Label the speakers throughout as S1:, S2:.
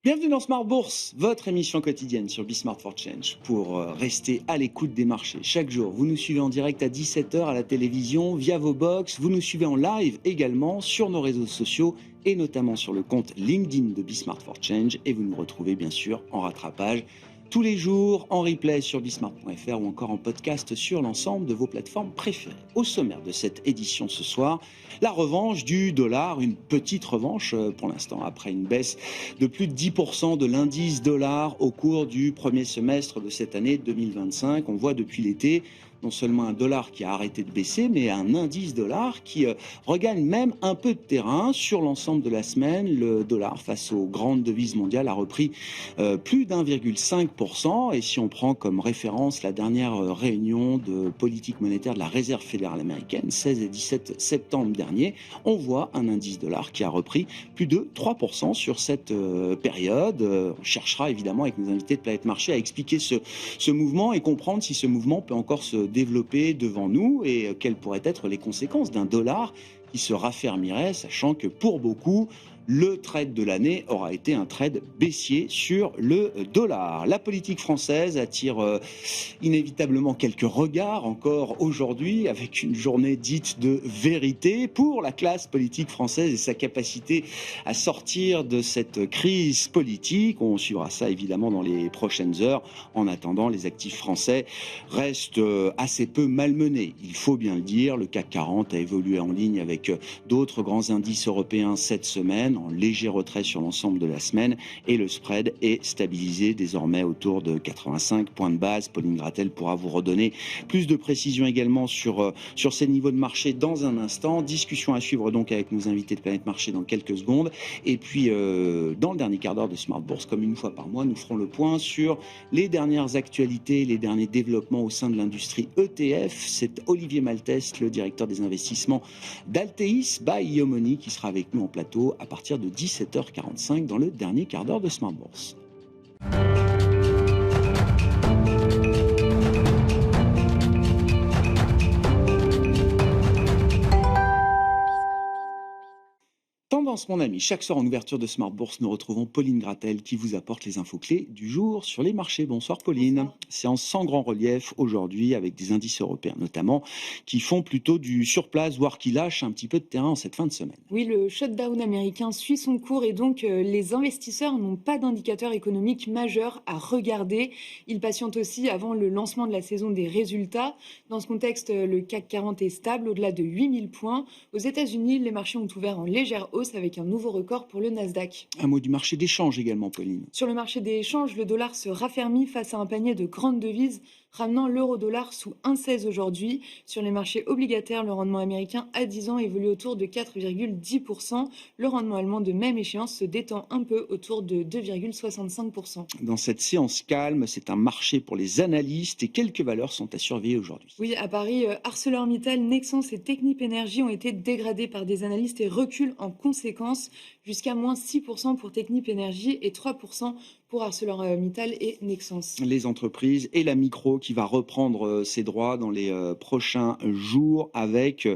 S1: Bienvenue dans Smart Bourse, votre émission quotidienne sur Smart for Change. Pour rester à l'écoute des marchés chaque jour, vous nous suivez en direct à 17h à la télévision, via vos box. Vous nous suivez en live également sur nos réseaux sociaux et notamment sur le compte LinkedIn de Smart for Change. Et vous nous retrouvez bien sûr en rattrapage tous les jours, en replay sur bismart.fr ou encore en podcast sur l'ensemble de vos plateformes préférées. Au sommaire de cette édition ce soir, la revanche du dollar, une petite revanche pour l'instant après une baisse de plus de 10% de l'indice dollar au cours du premier semestre de cette année 2025. On voit depuis l'été non seulement un dollar qui a arrêté de baisser, mais un indice dollar qui regagne même un peu de terrain sur l'ensemble de la semaine. Le dollar face aux grandes devises mondiales a repris plus d'1,5%. Et si on prend comme référence la dernière réunion de politique monétaire de la Réserve fédérale américaine, 16 et 17 septembre dernier, on voit un indice dollar qui a repris plus de 3% sur cette période. On cherchera évidemment avec nos invités de Planète Marché à expliquer ce mouvement et comprendre si ce mouvement peut encore se développer devant nous et quelles pourraient être les conséquences d'un dollar qui se raffermirait, sachant que pour beaucoup, le trade de l'année aura été un trade baissier sur le dollar. La politique française attire inévitablement quelques regards encore aujourd'hui avec une journée dite de vérité pour la classe politique française et sa capacité à sortir de cette crise politique. On suivra ça évidemment dans les prochaines heures. En attendant, les actifs français restent assez peu malmenés. Il faut bien le dire, le CAC 40 a évolué en ligne avec d'autres grands indices européens cette semaine, en léger retrait sur l'ensemble de la semaine, et le spread est stabilisé désormais autour de 85 points de base. Pauline Gratel pourra vous redonner plus de précisions également sur ces niveaux de marché dans un instant. Discussion à suivre donc avec nos invités de Planète Marché dans quelques secondes. Et puis dans le dernier quart d'heure de Smart Bourse, comme une fois par mois, nous ferons le point sur les dernières actualités, les derniers développements au sein de l'industrie ETF. C'est Olivier Maltès, le directeur des investissements d'Alteis by Iomoni, qui sera avec nous en plateau à partir de 17h45 dans le dernier quart d'heure de Smart Bourse. Tendance, mon ami, chaque soir en ouverture de Smart Bourse, nous retrouvons Pauline Gratel qui vous apporte les infos clés du jour sur les marchés. Bonsoir Pauline.
S2: Bonsoir.
S1: Séance sans grand relief aujourd'hui avec des indices européens notamment qui font plutôt du surplace, voire qui lâchent un petit peu de terrain en cette fin de semaine.
S2: Oui, le shutdown américain suit son cours et donc les investisseurs n'ont pas d'indicateurs économiques majeurs à regarder. Ils patientent aussi avant le lancement de la saison des résultats. Dans ce contexte, le CAC 40 est stable au-delà de 8000 points. Aux États-Unis, les marchés ont ouvert en légère hausse avec un nouveau record pour le Nasdaq.
S1: Un mot du marché d'échange également, Pauline.
S2: Sur le marché des échanges, le dollar se raffermit face à un panier de grandes devises, ramenant l'euro-dollar sous 1,16 aujourd'hui. Sur les marchés obligataires, le rendement américain à 10 ans évolue autour de 4,10%. Le rendement allemand de même échéance se détend un peu autour de 2,65%.
S1: Dans cette séance calme, c'est un marché pour les analystes et quelques valeurs sont à surveiller aujourd'hui.
S2: Oui, à Paris, ArcelorMittal, Nexans et Technip Energies ont été dégradés par des analystes et reculent en conséquence jusqu'à moins 6% pour Technip Energies et 3% pour ArcelorMittal et Nexans.
S1: Les entreprises et la micro qui va reprendre ses droits dans les prochains jours avec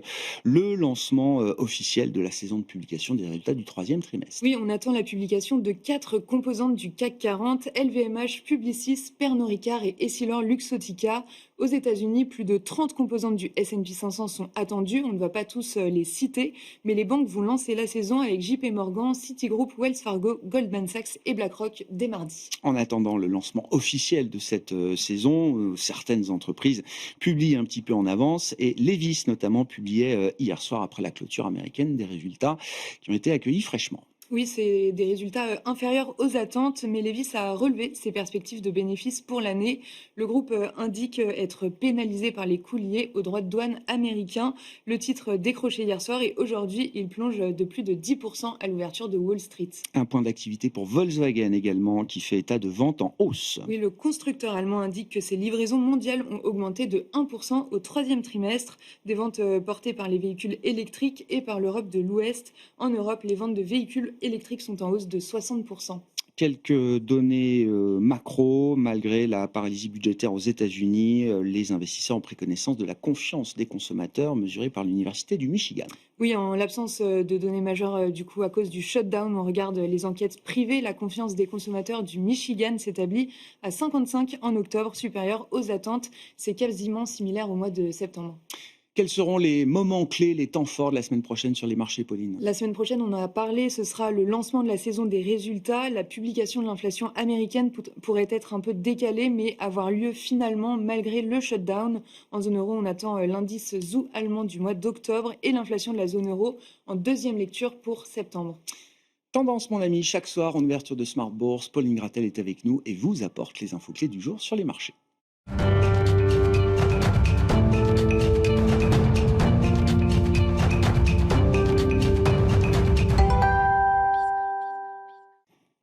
S1: le lancement officiel de la saison de publication des résultats du troisième trimestre.
S2: Oui, on attend la publication de 4 composantes du CAC 40, LVMH, Publicis, Pernod Ricard et Essilor-Luxottica. Aux États-Unis, plus de 30 composantes du S&P 500 sont attendues. On ne va pas tous les citer, mais les banques vont lancer la saison avec JP Morgan, Citigroup, Wells Fargo, Goldman Sachs et BlackRock dès mardi.
S1: En attendant le lancement officiel de cette saison, certaines entreprises publient un petit peu en avance et Levi's notamment publiait hier soir après la clôture américaine des résultats qui ont été accueillis fraîchement.
S2: Oui, c'est des résultats inférieurs aux attentes, mais Levi's a relevé ses perspectives de bénéfices pour l'année. Le groupe indique être pénalisé par les coûts liés aux droits de douane américains. Le titre décroché hier soir et aujourd'hui, il plonge de plus de 10% à l'ouverture de Wall Street.
S1: Un point d'activité pour Volkswagen également qui fait état de ventes en hausse.
S2: Oui, le constructeur allemand indique que ses livraisons mondiales ont augmenté de 1% au troisième trimestre. Des ventes portées par les véhicules électriques et par l'Europe de l'Ouest. En Europe, les ventes de véhicules électriques sont en hausse de 60%.
S1: Quelques données macro, malgré la paralysie budgétaire aux États-Unis, les investisseurs ont pris connaissance de la confiance des consommateurs mesurée par l'Université du Michigan.
S2: Oui, en l'absence de données majeures, du coup, à cause du shutdown, on regarde les enquêtes privées. La confiance des consommateurs du Michigan s'établit à 55 en octobre, supérieure aux attentes. C'est quasiment similaire au mois de septembre.
S1: Quels seront les moments clés, les temps forts de la semaine prochaine sur les marchés, Pauline?
S2: La semaine prochaine, on en a parlé, ce sera le lancement de la saison des résultats. La publication de l'inflation américaine pourrait être un peu décalée, mais avoir lieu finalement malgré le shutdown. En zone euro, on attend l'indice ZOO allemand du mois d'octobre et l'inflation de la zone euro en deuxième lecture pour septembre.
S1: Tendance, mon ami, chaque soir en ouverture de Smart Bourse, Pauline Gratel est avec nous et vous apporte les infos clés du jour sur les marchés.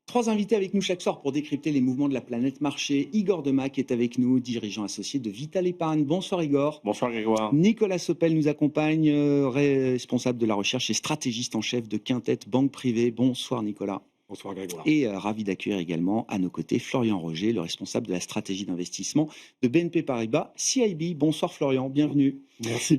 S1: Trois invités avec nous chaque soir pour décrypter les mouvements de la planète marché. Igor Demac est avec nous, dirigeant associé de Vital Épargne. Bonsoir Igor.
S3: Bonsoir Grégoire.
S1: Nicolas Sopel nous accompagne, responsable de la recherche et stratégiste en chef de Quintet Banque Privée. Bonsoir Nicolas.
S3: Bonsoir Grégoire.
S1: Et ravi d'accueillir également à nos côtés Florian Roger, le responsable de la stratégie d'investissement de BNP Paribas CIB. Bonsoir Florian, bienvenue.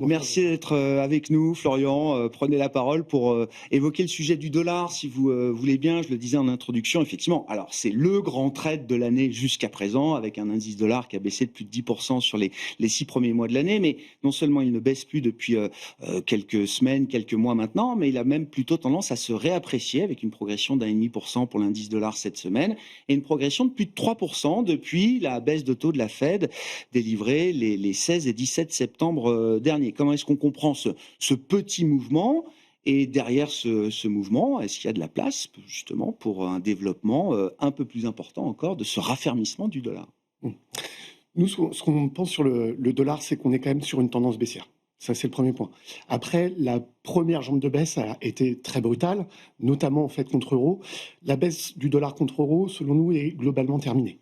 S1: Merci d'être avec nous, Florian. Prenez la parole pour évoquer le sujet du dollar, si vous voulez bien. Je le disais en introduction, effectivement. Alors, c'est le grand trade de l'année jusqu'à présent, avec un indice dollar qui a baissé de plus de 10% sur les 6 premiers mois de l'année. Mais non seulement il ne baisse plus depuis quelques semaines, quelques mois maintenant, mais il a même plutôt tendance à se réapprécier avec une progression d'1,5% pour l'indice dollar cette semaine et une progression de plus de 3% depuis la baisse de taux de la Fed délivrée les 16 et 17 septembre dernier. Comment est-ce qu'on comprend ce petit mouvement? Et derrière ce mouvement, est-ce qu'il y a de la place justement pour un développement un peu plus important encore de ce raffermissement du dollar?
S4: Nous, ce qu'on pense sur le dollar, c'est qu'on est quand même sur une tendance baissière. Ça, c'est le premier point. Après, la première jambe de baisse a été très brutale, notamment en fait contre euro. La baisse du dollar contre euro, selon nous, est globalement terminée.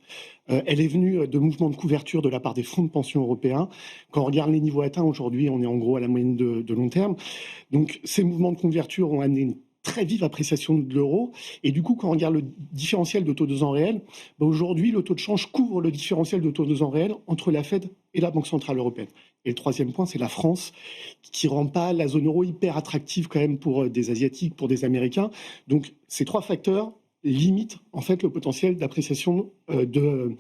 S4: Elle est venue de mouvements de couverture de la part des fonds de pension européens. Quand on regarde les niveaux atteints aujourd'hui, on est en gros à la moyenne de long terme. Donc, ces mouvements de couverture ont amené une très vive appréciation de l'euro. Et du coup, quand on regarde le différentiel de taux de 2 ans réel, aujourd'hui, le taux de change couvre le différentiel de taux de 2 ans réel entre la Fed et la Banque centrale européenne. Et le troisième point, c'est la France, qui rend pas la zone euro hyper attractive quand même pour des Asiatiques, pour des Américains. Donc, ces trois facteurs limitent en fait le potentiel d'appréciation de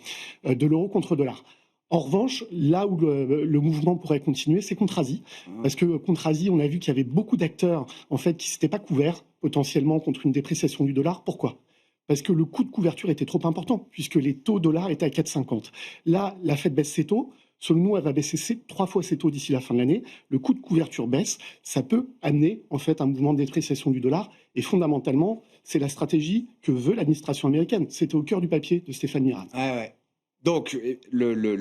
S4: l'euro contre le dollar. En revanche, là où le mouvement pourrait continuer, c'est contre Asie. Parce que contre Asie, on a vu qu'il y avait beaucoup d'acteurs en fait, qui ne s'étaient pas couverts potentiellement contre une dépréciation du dollar. Pourquoi ? Parce que le coût de couverture était trop important, puisque les taux dollars étaient à 4,50. Là, la Fed baisse ses taux. Selon nous, elle va baisser 3 fois ses taux d'ici la fin de l'année. Le coût de couverture baisse. Ça peut amener en fait un mouvement de dépréciation du dollar. Et fondamentalement, c'est la stratégie que veut l'administration américaine. C'était au cœur du papier de Stéphane Miran.
S1: Ouais. Donc, le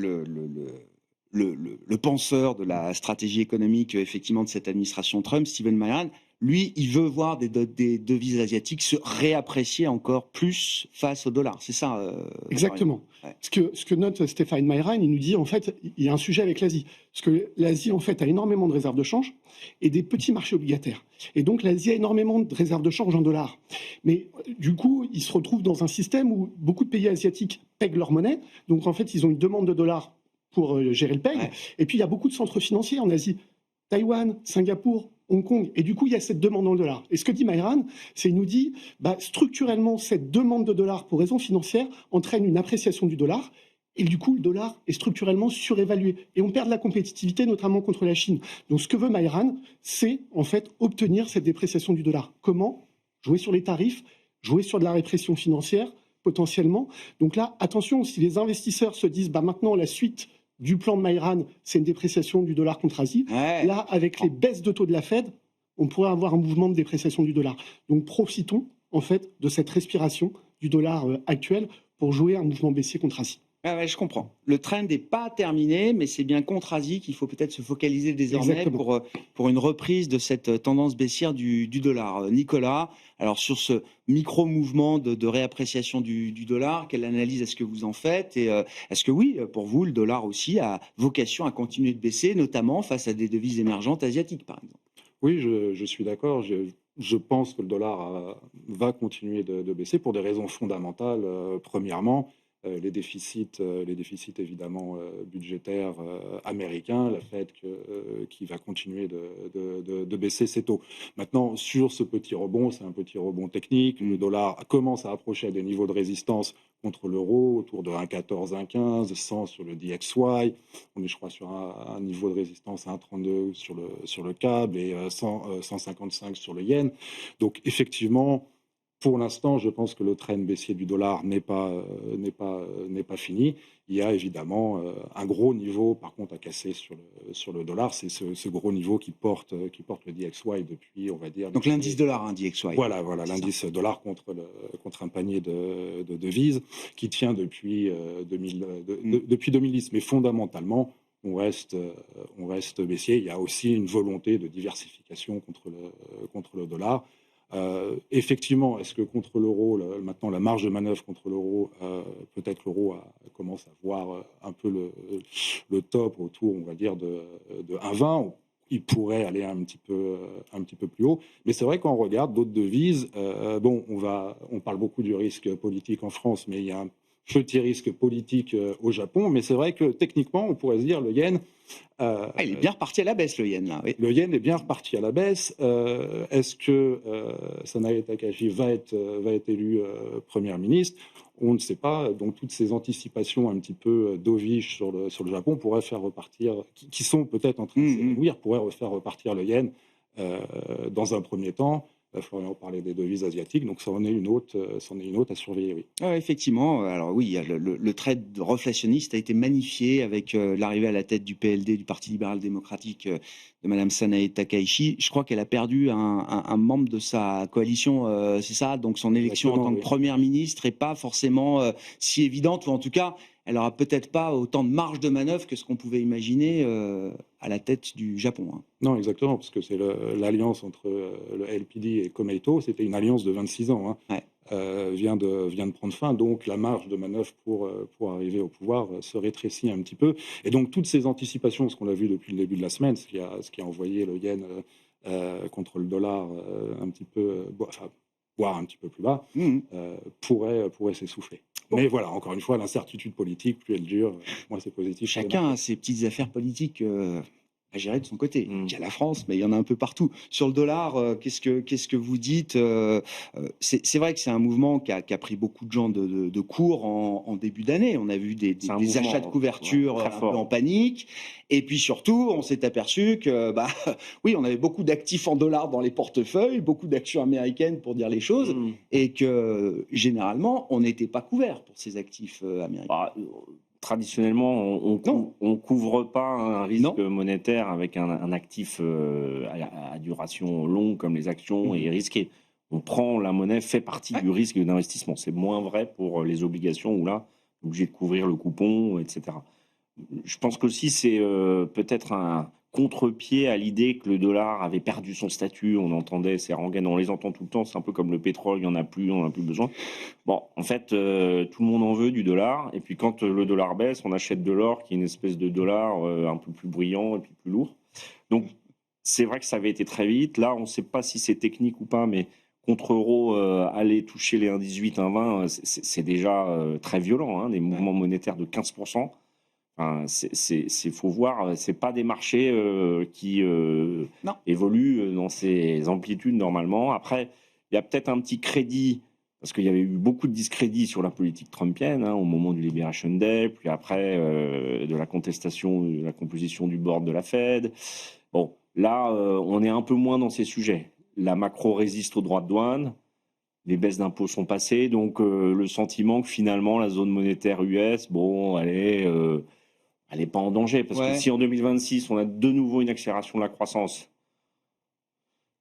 S1: penseur de la stratégie économique, effectivement, de cette administration Trump, Stephen Miran, lui, il veut voir des devises asiatiques se réapprécier encore plus face au dollar. C'est ça
S4: Exactement. Ouais. Ce que note Stéphane Miran, il nous dit, en fait, il y a un sujet avec l'Asie. Parce que l'Asie, en fait, a énormément de réserves de change et des petits marchés obligataires. Et donc, l'Asie a énormément de réserves de change en dollars. Mais du coup, ils se retrouvent dans un système où beaucoup de pays asiatiques pèguent leur monnaie. Donc, en fait, ils ont une demande de dollars pour gérer le peg. Ouais. Et puis, il y a beaucoup de centres financiers en Asie. Taïwan, Singapour, Hong Kong. Et du coup, il y a cette demande en dollars. Et ce que dit Miran, c'est qu'il nous dit, structurellement, cette demande de dollars pour raisons financières entraîne une appréciation du dollar. Et du coup, le dollar est structurellement surévalué. Et on perd de la compétitivité, notamment contre la Chine. Donc, ce que veut Miran, c'est en fait obtenir cette dépréciation du dollar. Comment ? Jouer sur les tarifs, jouer sur de la répression financière, potentiellement. Donc là, attention, si les investisseurs se disent, maintenant, la suite du plan de Miran, c'est une dépréciation du dollar contre Asie. Ouais. Là, avec les baisses de taux de la Fed, on pourrait avoir un mouvement de dépréciation du dollar. Donc, profitons, en fait, de cette respiration du dollar actuel pour jouer un mouvement baissier contre Asie.
S1: Ouais, je comprends. Le trend n'est pas terminé, mais c'est bien contre Asie qu'il faut peut-être se focaliser désormais pour une reprise de cette tendance baissière du dollar. Nicolas, alors sur ce micro-mouvement de réappréciation du dollar, quelle analyse est-ce que vous en faites? Et est-ce que oui, pour vous, le dollar aussi a vocation à continuer de baisser, notamment face à des devises émergentes asiatiques, par exemple?
S3: Oui, je suis d'accord. je pense que le dollar va continuer de baisser pour des raisons fondamentales. Premièrement, les déficits évidemment budgétaires américains, le fait qu'il va continuer de baisser ses taux. Maintenant, sur ce petit rebond, c'est un petit rebond technique. Le dollar commence à approcher des niveaux de résistance contre l'euro, autour de 1,14, 1,15, 100 sur le DXY. On est, je crois, sur un niveau de résistance à 1,32 sur le CAB et 155 sur le yen. Donc, effectivement, pour l'instant, je pense que le trend baissier du dollar n'est pas fini. Il y a évidemment un gros niveau, par contre, à casser sur le dollar. C'est ce gros niveau qui porte le DXY depuis, on va dire...
S1: Donc l'indice dollar, DXY.
S3: Voilà, l'indice dollar contre un panier de devises qui tient depuis 2010. Mais fondamentalement, on reste baissier. Il y a aussi une volonté de diversification contre le dollar. Effectivement, est-ce que contre l'euro, maintenant la marge de manœuvre contre l'euro, peut-être l'euro commence à voir un peu le top autour, on va dire, de 1,20. Il pourrait aller un petit peu plus haut. Mais c'est vrai qu'on regarde d'autres devises. On parle beaucoup du risque politique en France, mais il y a un petit risque politique au Japon. Mais c'est vrai que techniquement, on pourrait se dire le yen...
S1: il est bien reparti à la baisse, le yen, là. Oui.
S3: Le yen est bien reparti à la baisse. Est-ce que Sanae Takahashi va être élu Premier ministre? On ne sait pas. Donc toutes ces anticipations un petit peu dovish sur le Japon pourraient faire repartir, qui sont peut-être en train de s'évanouir, pourraient faire repartir le yen dans un premier temps. Florian parlait des devises asiatiques, donc ça en est une autre à surveiller, oui.
S1: Effectivement, alors oui, le trade reflationniste a été magnifié avec l'arrivée à la tête du PLD, du Parti libéral démocratique, de Madame Sanae Takaichi. Je crois qu'elle a perdu un membre de sa coalition, c'est ça, donc son élection en tant que première ministre n'est pas forcément si évidente, ou en tout cas, elle n'aura peut-être pas autant de marge de manœuvre que ce qu'on pouvait imaginer à la tête du Japon.
S3: Non, exactement, parce que c'est l'alliance entre le LPD et Komeito, c'était une alliance de 26 ans, vient de prendre fin, donc la marge de manœuvre pour arriver au pouvoir se rétrécit un petit peu. Et donc toutes ces anticipations, ce qu'on a vu depuis le début de la semaine, ce qui a envoyé le yen contre le dollar un petit peu, voire un petit peu plus bas, pourrait s'essouffler. Mais voilà, encore une fois, l'incertitude politique, plus elle dure, moins c'est positif.
S1: Chacun a ses petites affaires politiques à gérer de son côté. Il y a la France, mais il y en a un peu partout. Sur le dollar, qu'est-ce que vous dites? C'est vrai que c'est un mouvement qui a pris beaucoup de gens de court en début d'année. On a vu des achats de couverture un peu en panique. Et puis surtout, on s'est aperçu que, oui, on avait beaucoup d'actifs en dollars dans les portefeuilles, beaucoup d'actions américaines pour dire les choses, et que généralement, on n'était pas couvert pour ces actifs américains.
S5: Traditionnellement, on couvre pas un risque monétaire avec un actif à duration longue comme les actions et risqué. On prend la monnaie, fait partie du risque d'investissement. C'est moins vrai pour les obligations où là, on est obligé de couvrir le coupon, etc. Je pense qu'aussi c'est peut-être un contre-pied à l'idée que le dollar avait perdu son statut. On entendait ces rengaines, on les entend tout le temps. C'est un peu comme le pétrole, il n'y en a plus, on n'en a plus besoin. Bon, en fait, tout le monde en veut du dollar. Et puis quand le dollar baisse, on achète de l'or, qui est une espèce de dollar un peu plus brillant et puis plus lourd. Donc, c'est vrai que ça avait été très vite. Là, on ne sait pas si c'est technique ou pas, mais contre euro, aller toucher les 1,18, 1,20, c'est déjà très violent. Des mouvements monétaires de 15%. Faut voir, c'est pas des marchés qui évoluent dans ces amplitudes normalement. Après, il y a peut-être un petit crédit, parce qu'il y avait eu beaucoup de discrédit sur la politique trumpienne au moment du Liberation Day, puis après de la contestation de la composition du board de la Fed. Bon, là, on est un peu moins dans ces sujets. La macro résiste aux droits de douane. Les baisses d'impôts sont passées, donc le sentiment que finalement la zone monétaire US, elle n'est pas en danger. Parce que si en 2026, on a de nouveau une accélération de la croissance,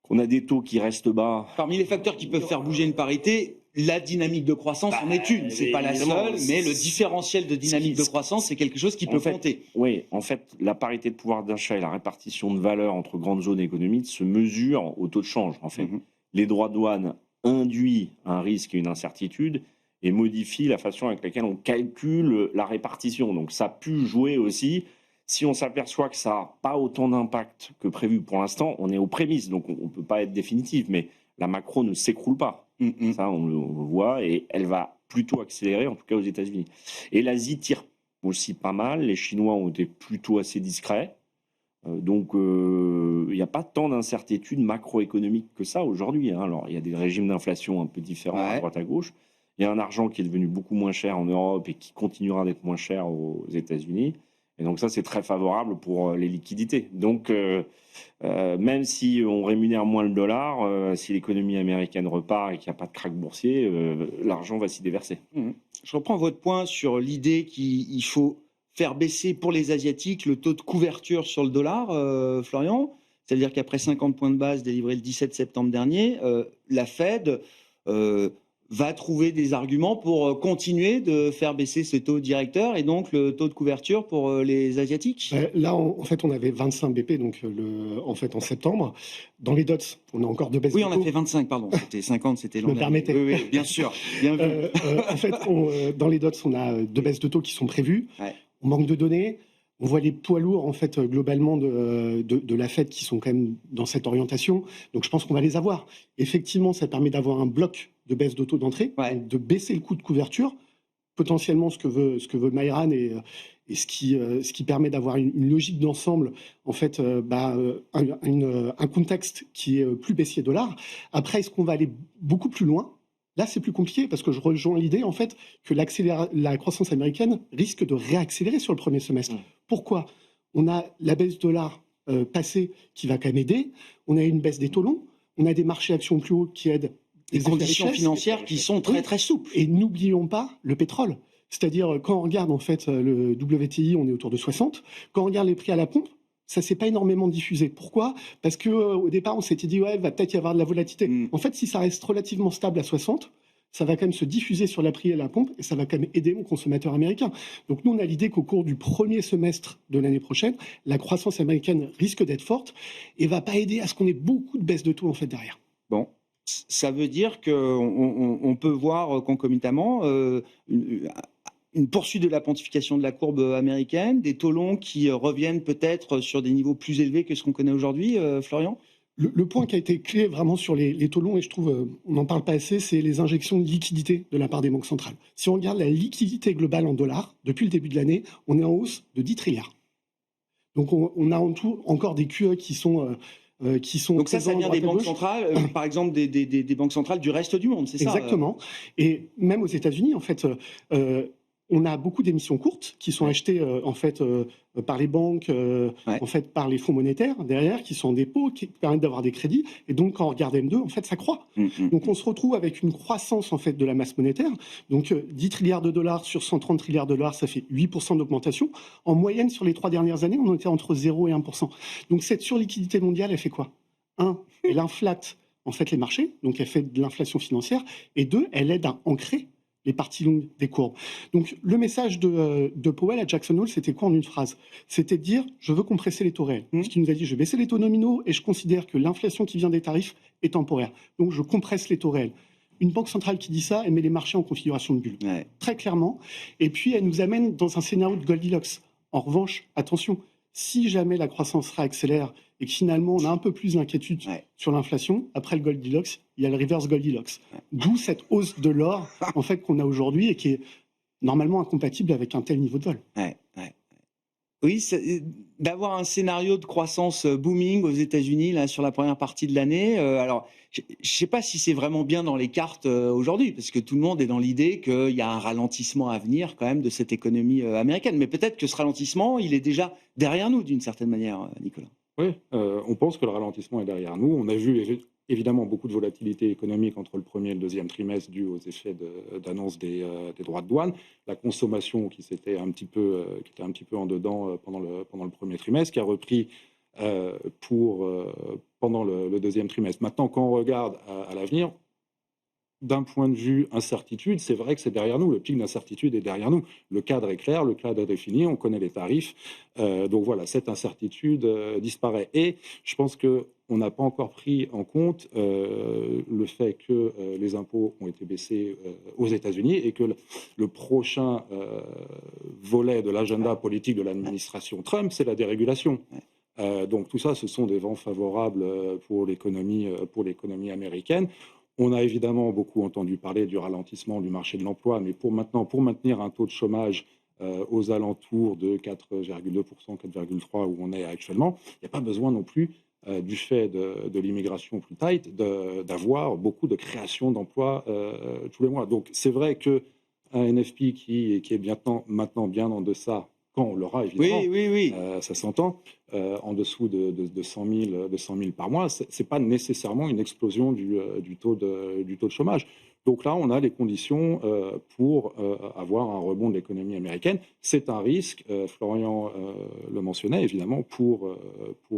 S5: qu'on a des taux qui restent bas...
S1: Parmi les facteurs qui peuvent faire bouger une parité, la dynamique de croissance en est une. C'est pas la seule, mais le différentiel de dynamique de croissance, c'est quelque chose qui peut compter.
S5: Oui, en fait, la parité de pouvoir d'achat et la répartition de valeur entre grandes zones économiques se mesurent au taux de change. En fait, les droits de douane induisent un risque et une incertitude, et modifie la façon avec laquelle on calcule la répartition. Donc ça a pu jouer aussi. Si on s'aperçoit que ça n'a pas autant d'impact que prévu pour l'instant, on est aux prémices, donc on ne peut pas être définitif. Mais la macro ne s'écroule pas. Ça, on le voit, et elle va plutôt accélérer, en tout cas aux États-Unis. Et l'Asie tire aussi pas mal. Les Chinois ont été plutôt assez discrets. Donc, il n'y a pas tant d'incertitudes macroéconomiques que ça aujourd'hui. Alors, il y a des régimes d'inflation un peu différents à droite à gauche. Il y a un argent qui est devenu beaucoup moins cher en Europe et qui continuera d'être moins cher aux États-Unis. Et donc ça, c'est très favorable pour les liquidités. Donc, même si on rémunère moins le dollar, si l'économie américaine repart et qu'il n'y a pas de krach boursier, l'argent va s'y déverser.
S1: Je reprends votre point sur l'idée qu'il faut faire baisser pour les Asiatiques le taux de couverture sur le dollar, Florian. C'est-à-dire qu'après 50 points de base délivrés le 17 septembre dernier, la Fed va trouver des arguments pour continuer de faire baisser ce taux directeur et donc le taux de couverture pour les Asiatiques.
S4: Là, en fait, on avait 25 BP donc, en septembre. Dans les dots, on a encore deux baisses de taux.
S1: Oui, on a fait 25, pardon. C'était 50, c'était l'an dernier.
S4: Permettez.
S1: Oui, bien sûr. Bien vu.
S4: En fait, dans les dots, on a deux baisses de taux qui sont prévues.
S1: Ouais.
S4: On manque de données. On voit les poids lourds, en fait, globalement, de la Fed qui sont quand même dans cette orientation. Donc, je pense qu'on va les avoir. Effectivement, ça permet d'avoir un bloc de baisse de taux d'entrée, de baisser le coût de couverture, potentiellement ce que veut Mayran et ce qui permet d'avoir une logique d'ensemble, en fait, un contexte qui est plus baissier dollar. Après, est-ce qu'on va aller beaucoup plus loin ? Là, c'est plus compliqué parce que je rejoins l'idée, en fait, que la croissance américaine risque de réaccélérer sur le premier semestre. Pourquoi ? On a la baisse dollar passée qui va quand même aider. On a une baisse des taux longs. On a des marchés actions plus hauts qui aident.
S1: Des conditions financières qui sont très, très souples.
S4: Et n'oublions pas le pétrole. C'est-à-dire, quand on regarde, en fait, le WTI, on est autour de 60. Quand on regarde les prix à la pompe, ça ne s'est pas énormément diffusé. Pourquoi ? Parce qu'au départ, on s'était dit, ouais, il va peut-être y avoir de la volatilité. En fait, si ça reste relativement stable à 60, ça va quand même se diffuser sur la prix à la pompe et ça va quand même aider mon consommateur américain. Donc nous, on a l'idée qu'au cours du premier semestre de l'année prochaine, la croissance américaine risque d'être forte et va pas aider à ce qu'on ait beaucoup de baisse de taux, en fait, derrière.
S1: Bon. Ça veut dire qu'on peut voir concomitamment une poursuite de la pontification de la courbe américaine, des taux longs qui reviennent peut-être sur des niveaux plus élevés que ce qu'on connaît aujourd'hui, Florian ?
S4: Le point qui a été clé vraiment sur les taux longs, et je trouve on n'en parle pas assez, c'est les injections de liquidités de la part des banques centrales. Si on regarde la liquidité globale en dollars, depuis le début de l'année, on est en hausse de 10 trilliards. Donc on a en tout encore des QE qui sont
S1: donc ça vient des banques centrales, par exemple des banques centrales du reste du monde, c'est ça ?
S4: Exactement. Et même aux États-Unis, en fait, on a beaucoup d'émissions courtes qui sont achetées en fait par les banques, en fait par les fonds monétaires derrière, qui sont en dépôt, qui permettent d'avoir des crédits. Et donc quand on regarde M2, en fait, ça croît. Donc on se retrouve avec une croissance en fait de la masse monétaire. Donc 10 trilliards de dollars sur 130 trilliards de dollars, ça fait 8% d'augmentation. En moyenne, sur les 3 dernières années, on était entre 0 et 1%. Donc cette surliquidité mondiale, elle fait quoi ? 1, elle inflate en fait les marchés, donc elle fait de l'inflation financière. Et 2, elle aide à ancrer les parties longues des courbes. Donc le message de Powell à Jackson Hole, c'était quoi en une phrase ? C'était de dire, je veux compresser les taux réels. Ce qui nous a dit, je vais baisser les taux nominaux et je considère que l'inflation qui vient des tarifs est temporaire. Donc je compresse les taux réels. Une banque centrale qui dit ça, elle met les marchés en configuration de bulle. Très clairement. Et puis elle nous amène dans un scénario de Goldilocks. En revanche, attention, si jamais la croissance réaccélère et que finalement on a un peu plus d'inquiétude sur l'inflation, après le Goldilocks, il y a le reverse Goldilocks. D'où cette hausse de l'or en fait qu'on a aujourd'hui et qui est normalement incompatible avec un tel niveau de vol.
S1: Oui, d'avoir un scénario de croissance booming aux États-Unis là sur la première partie de l'année. Alors, je ne sais pas si c'est vraiment bien dans les cartes aujourd'hui, parce que tout le monde est dans l'idée qu'il y a un ralentissement à venir quand même de cette économie américaine. Mais peut-être que ce ralentissement, il est déjà derrière nous d'une certaine manière, Nicolas.
S3: Oui, on pense que le ralentissement est derrière nous. On a vu évidemment beaucoup de volatilité économique entre le premier et le deuxième trimestre dû aux effets d'annonce des droits de douane. La consommation qui était un petit peu en dedans pendant le premier trimestre, qui a repris pendant le deuxième trimestre. Maintenant, quand on regarde à l'avenir, d'un point de vue incertitude, c'est vrai que c'est derrière nous. Le pic d'incertitude est derrière nous. Le cadre est clair, le cadre est défini, on connaît les tarifs. Donc voilà, cette incertitude disparaît. Et je pense qu'on n'a pas encore pris en compte le fait que les impôts ont été baissés aux États-Unis et que le prochain volet de l'agenda politique de l'administration Trump, c'est la dérégulation. Donc tout ça, ce sont des vents favorables pour l'économie américaine. On a évidemment beaucoup entendu parler du ralentissement du marché de l'emploi, mais pour maintenir un taux de chômage aux alentours de 4,2%, 4,3% où on est actuellement, il n'y a pas besoin non plus, du fait de l'immigration plus tight, d'avoir beaucoup de création d'emplois tous les mois. Donc c'est vrai qu'un NFP qui est maintenant bien en deçà, quand on l'aura évidemment,
S1: Oui.
S3: ça s'entend, en dessous de 100 000 par mois, ce n'est pas nécessairement une explosion du taux de chômage. Donc là, on a les conditions pour avoir un rebond de l'économie américaine. C'est un risque, Florian le mentionnait évidemment, pour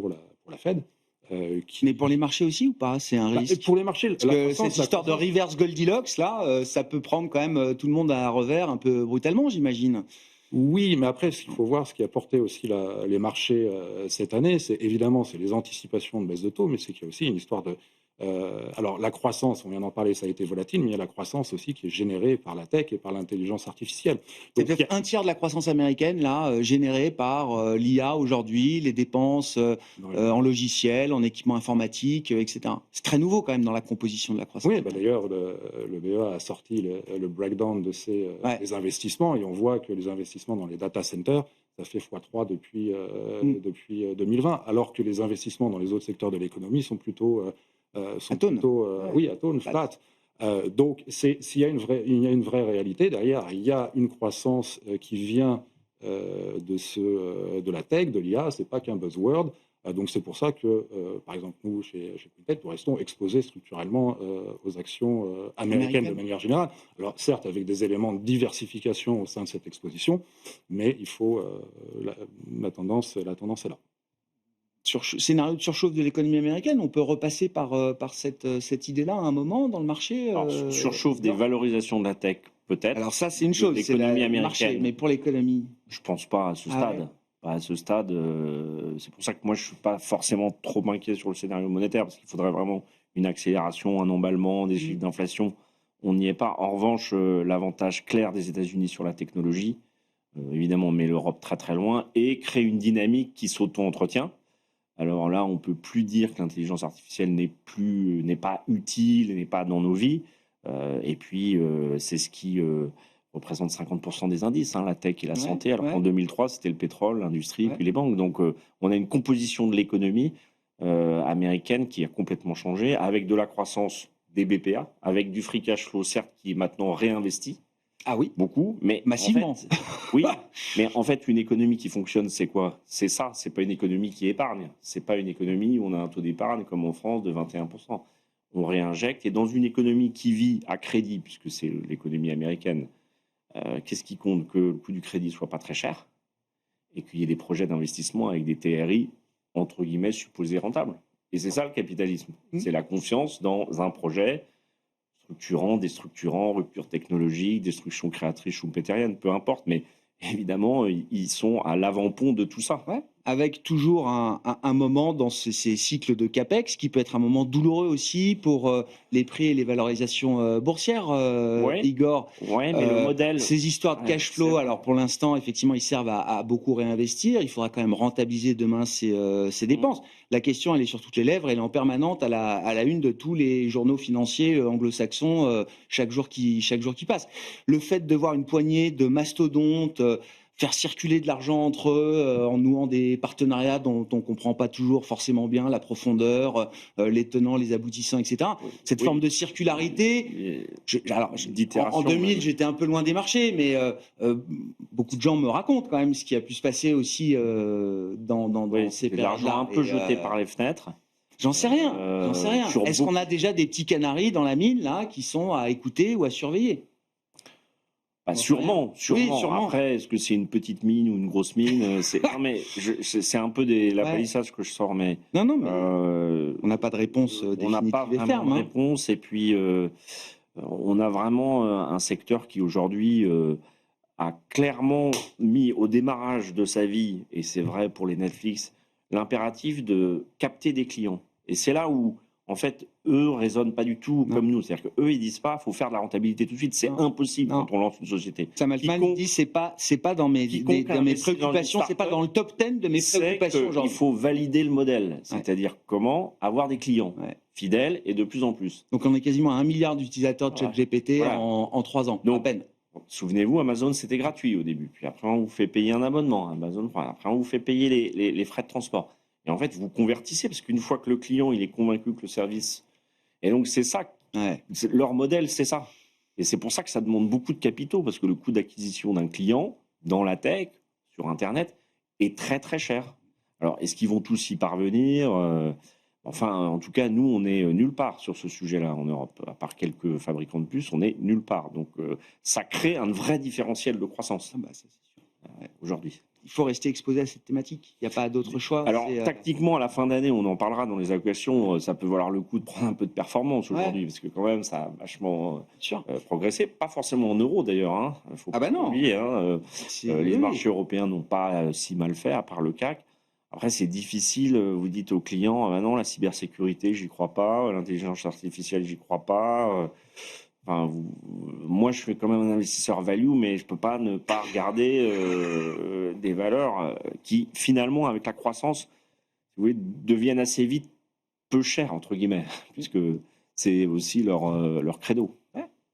S3: la Fed.
S1: Mais pour les marchés aussi ou pas? C'est un risque.
S3: Pour les marchés,
S1: Parce que cette histoire de reverse Goldilocks, là, ça peut prendre quand même tout le monde à revers un peu brutalement, j'imagine.
S3: Oui, mais après, il faut voir ce qui a porté aussi les marchés cette année. C'est les anticipations de baisse de taux, mais c'est qu'il y a aussi une histoire de... alors, la croissance, on vient d'en parler, ça a été volatile, mais il y a la croissance aussi qui est générée par la tech et par l'intelligence artificielle.
S1: C'est peut-être un tiers de la croissance américaine, là, générée par l'IA aujourd'hui, les dépenses en logiciel, en équipement informatique, etc. C'est très nouveau quand même dans la composition de la croissance.
S3: Oui, d'ailleurs, le BEA a sorti le breakdown de des investissements, et on voit que les investissements dans les data centers, ça fait x3 depuis 2020, alors que les investissements dans les autres secteurs de l'économie sont plutôt... atone, flat. Donc, s'il y a une vraie réalité derrière, il y a une croissance qui vient de la tech, de l'IA, c'est pas qu'un buzzword. Donc, c'est pour ça que, par exemple, nous, chez Quintet, nous restons exposés structurellement aux actions américaines de manière générale. Alors, certes, avec des éléments de diversification au sein de cette exposition, mais il faut la tendance est là.
S1: Scénario de surchauffe de l'économie américaine, on peut repasser par cette idée-là à un moment dans le marché.
S5: Alors, surchauffe des valorisations de la tech, peut-être.
S1: Alors ça, c'est une chose, c'est
S5: l'économie
S1: le
S5: américaine.
S1: Marché, mais pour l'économie,
S5: je pense pas à ce stade.
S1: Ouais.
S5: Pas à ce stade. C'est pour ça que moi, je suis pas forcément trop inquiet sur le scénario monétaire, parce qu'il faudrait vraiment une accélération, un emballement, des chiffres d'inflation. On n'y est pas. En revanche, l'avantage clair des États-Unis sur la technologie, évidemment, on met l'Europe très très loin, et crée une dynamique qui s'auto-entretient. Alors là, on peut plus dire que l'intelligence artificielle n'est pas utile, n'est pas dans nos vies. Et puis, c'est ce qui représente 50% des indices, la tech et la santé. Alors qu'en 2003, c'était le pétrole, l'industrie, puis les banques. Donc, on a une composition de l'économie américaine qui a complètement changé, avec de la croissance des BPA, avec du free cash flow, certes, qui est maintenant réinvesti.
S1: Ah oui,
S5: beaucoup, mais
S1: massivement.
S5: En fait, oui, mais en fait, une économie qui fonctionne, c'est quoi? C'est ça. C'est pas une économie qui épargne. C'est pas une économie où on a un taux d'épargne comme en France de 21%. On réinjecte, et dans une économie qui vit à crédit, puisque c'est l'économie américaine, qu'est-ce qui compte? Que le coût du crédit soit pas très cher et qu'il y ait des projets d'investissement avec des TRI entre guillemets supposés rentables. Et c'est ça le capitalisme. C'est la confiance dans un projet structurant, déstructurant, rupture technologique, destruction créatrice schumpeterienne, peu importe, mais évidemment, ils sont à l'avant-pont de tout ça.
S1: Ouais. Avec toujours un moment dans ces cycles de CAPEX qui peut être un moment douloureux aussi pour les prix et les valorisations boursières, Igor.
S5: Oui, mais le modèle...
S1: Ces histoires de cash flow, alors pour l'instant, effectivement, ils servent à beaucoup réinvestir. Il faudra quand même rentabiliser demain ces dépenses. La question, elle est sur toutes les lèvres, elle est en permanente à la une de tous les journaux financiers anglo-saxons chaque jour qui passe. Le fait de voir une poignée de mastodontes faire circuler de l'argent entre eux en nouant des partenariats dont on ne comprend pas toujours forcément bien la profondeur, les tenants, les aboutissants, etc. Cette forme de circularité, en 2000, j'étais un peu loin des marchés, mais beaucoup de gens me racontent quand même ce qui a pu se passer aussi dans ces périodes-là.
S5: L'argent un peu jeté par les fenêtres.
S1: J'en sais rien. Est-ce qu'on a déjà des petits canaris dans la mine là qui sont à écouter ou à surveiller?
S5: Sûrement.
S1: Oui, sûrement.
S5: Après, est-ce que c'est une petite mine ou une grosse mine? C'est un peu la palissade que je sors, mais
S1: non, mais on n'a pas de réponse définitive.
S5: On n'a pas vraiment de réponse, et puis on a vraiment un secteur qui aujourd'hui a clairement mis au démarrage de sa vie, et c'est vrai pour les Netflix, l'impératif de capter des clients. Et c'est là où En fait, eux raisonnent pas du tout
S1: Non.
S5: comme nous. C'est-à-dire qu'eux, ils disent pas, faut faire de la rentabilité tout de suite. C'est
S1: Non.
S5: impossible
S1: Non.
S5: quand on lance une société.
S1: Sam Altman
S5: Quiconque-
S1: dit c'est pas dans mes
S5: quiconque
S1: dans mes
S5: investit dans une
S1: préoccupations, c'est pas
S5: start-up
S1: dans le top 10 de mes
S5: C'est
S1: préoccupations
S5: qu'il
S1: aujourd'hui.
S5: faut valider le modèle, c'est-à-dire comment avoir des clients
S1: Ouais.
S5: fidèles et de plus en plus.
S1: Donc on est quasiment à 1 milliard d'utilisateurs de
S5: Voilà.
S1: ChatGPT
S5: Voilà.
S1: en 3 ans,
S5: Donc,
S1: à peine.
S5: Souvenez-vous, Amazon, c'était gratuit au début. Puis après, on vous fait payer un abonnement, Amazon Prime. Après, on vous fait payer les frais de transport. Et en fait, vous convertissez, parce qu'une fois que le client il est convaincu que le service... Et donc, c'est ça,
S1: Ouais.
S5: leur modèle, c'est ça. Et c'est pour ça que ça demande beaucoup de capitaux, parce que le coût d'acquisition d'un client dans la tech, sur Internet, est très, très cher. Alors, est-ce qu'ils vont tous y parvenir Enfin, en tout cas, nous, on est nulle part sur ce sujet-là en Europe. À part quelques fabricants de puces, on est nulle part. Donc, ça crée un vrai différentiel de croissance
S1: Ah bah, ça, c'est sûr.
S5: aujourd'hui.
S1: Il faut rester exposé à cette thématique. Il n'y a pas d'autre choix.
S5: Alors,
S1: c'est,
S5: tactiquement, à la fin d'année, on en parlera dans les allocations, ça peut valoir le coup de prendre un peu de performance aujourd'hui, parce que quand même, ça a vachement
S1: sûr.
S5: progressé. Pas forcément en euros, d'ailleurs. Hein. Faut
S1: Ah bah
S5: pas
S1: non.
S5: oublier, hein. Les
S1: Oui.
S5: marchés européens n'ont pas si mal fait, à part le CAC. Après, c'est difficile. Vous dites aux clients, ah bah non, la cybersécurité, j'y crois pas. L'intelligence artificielle, j'y crois pas. Enfin, moi, je suis quand même un investisseur value, mais je peux pas ne pas regarder des valeurs qui, finalement, avec la croissance, vous voyez, deviennent assez vite peu chères, entre guillemets, puisque c'est aussi leur credo.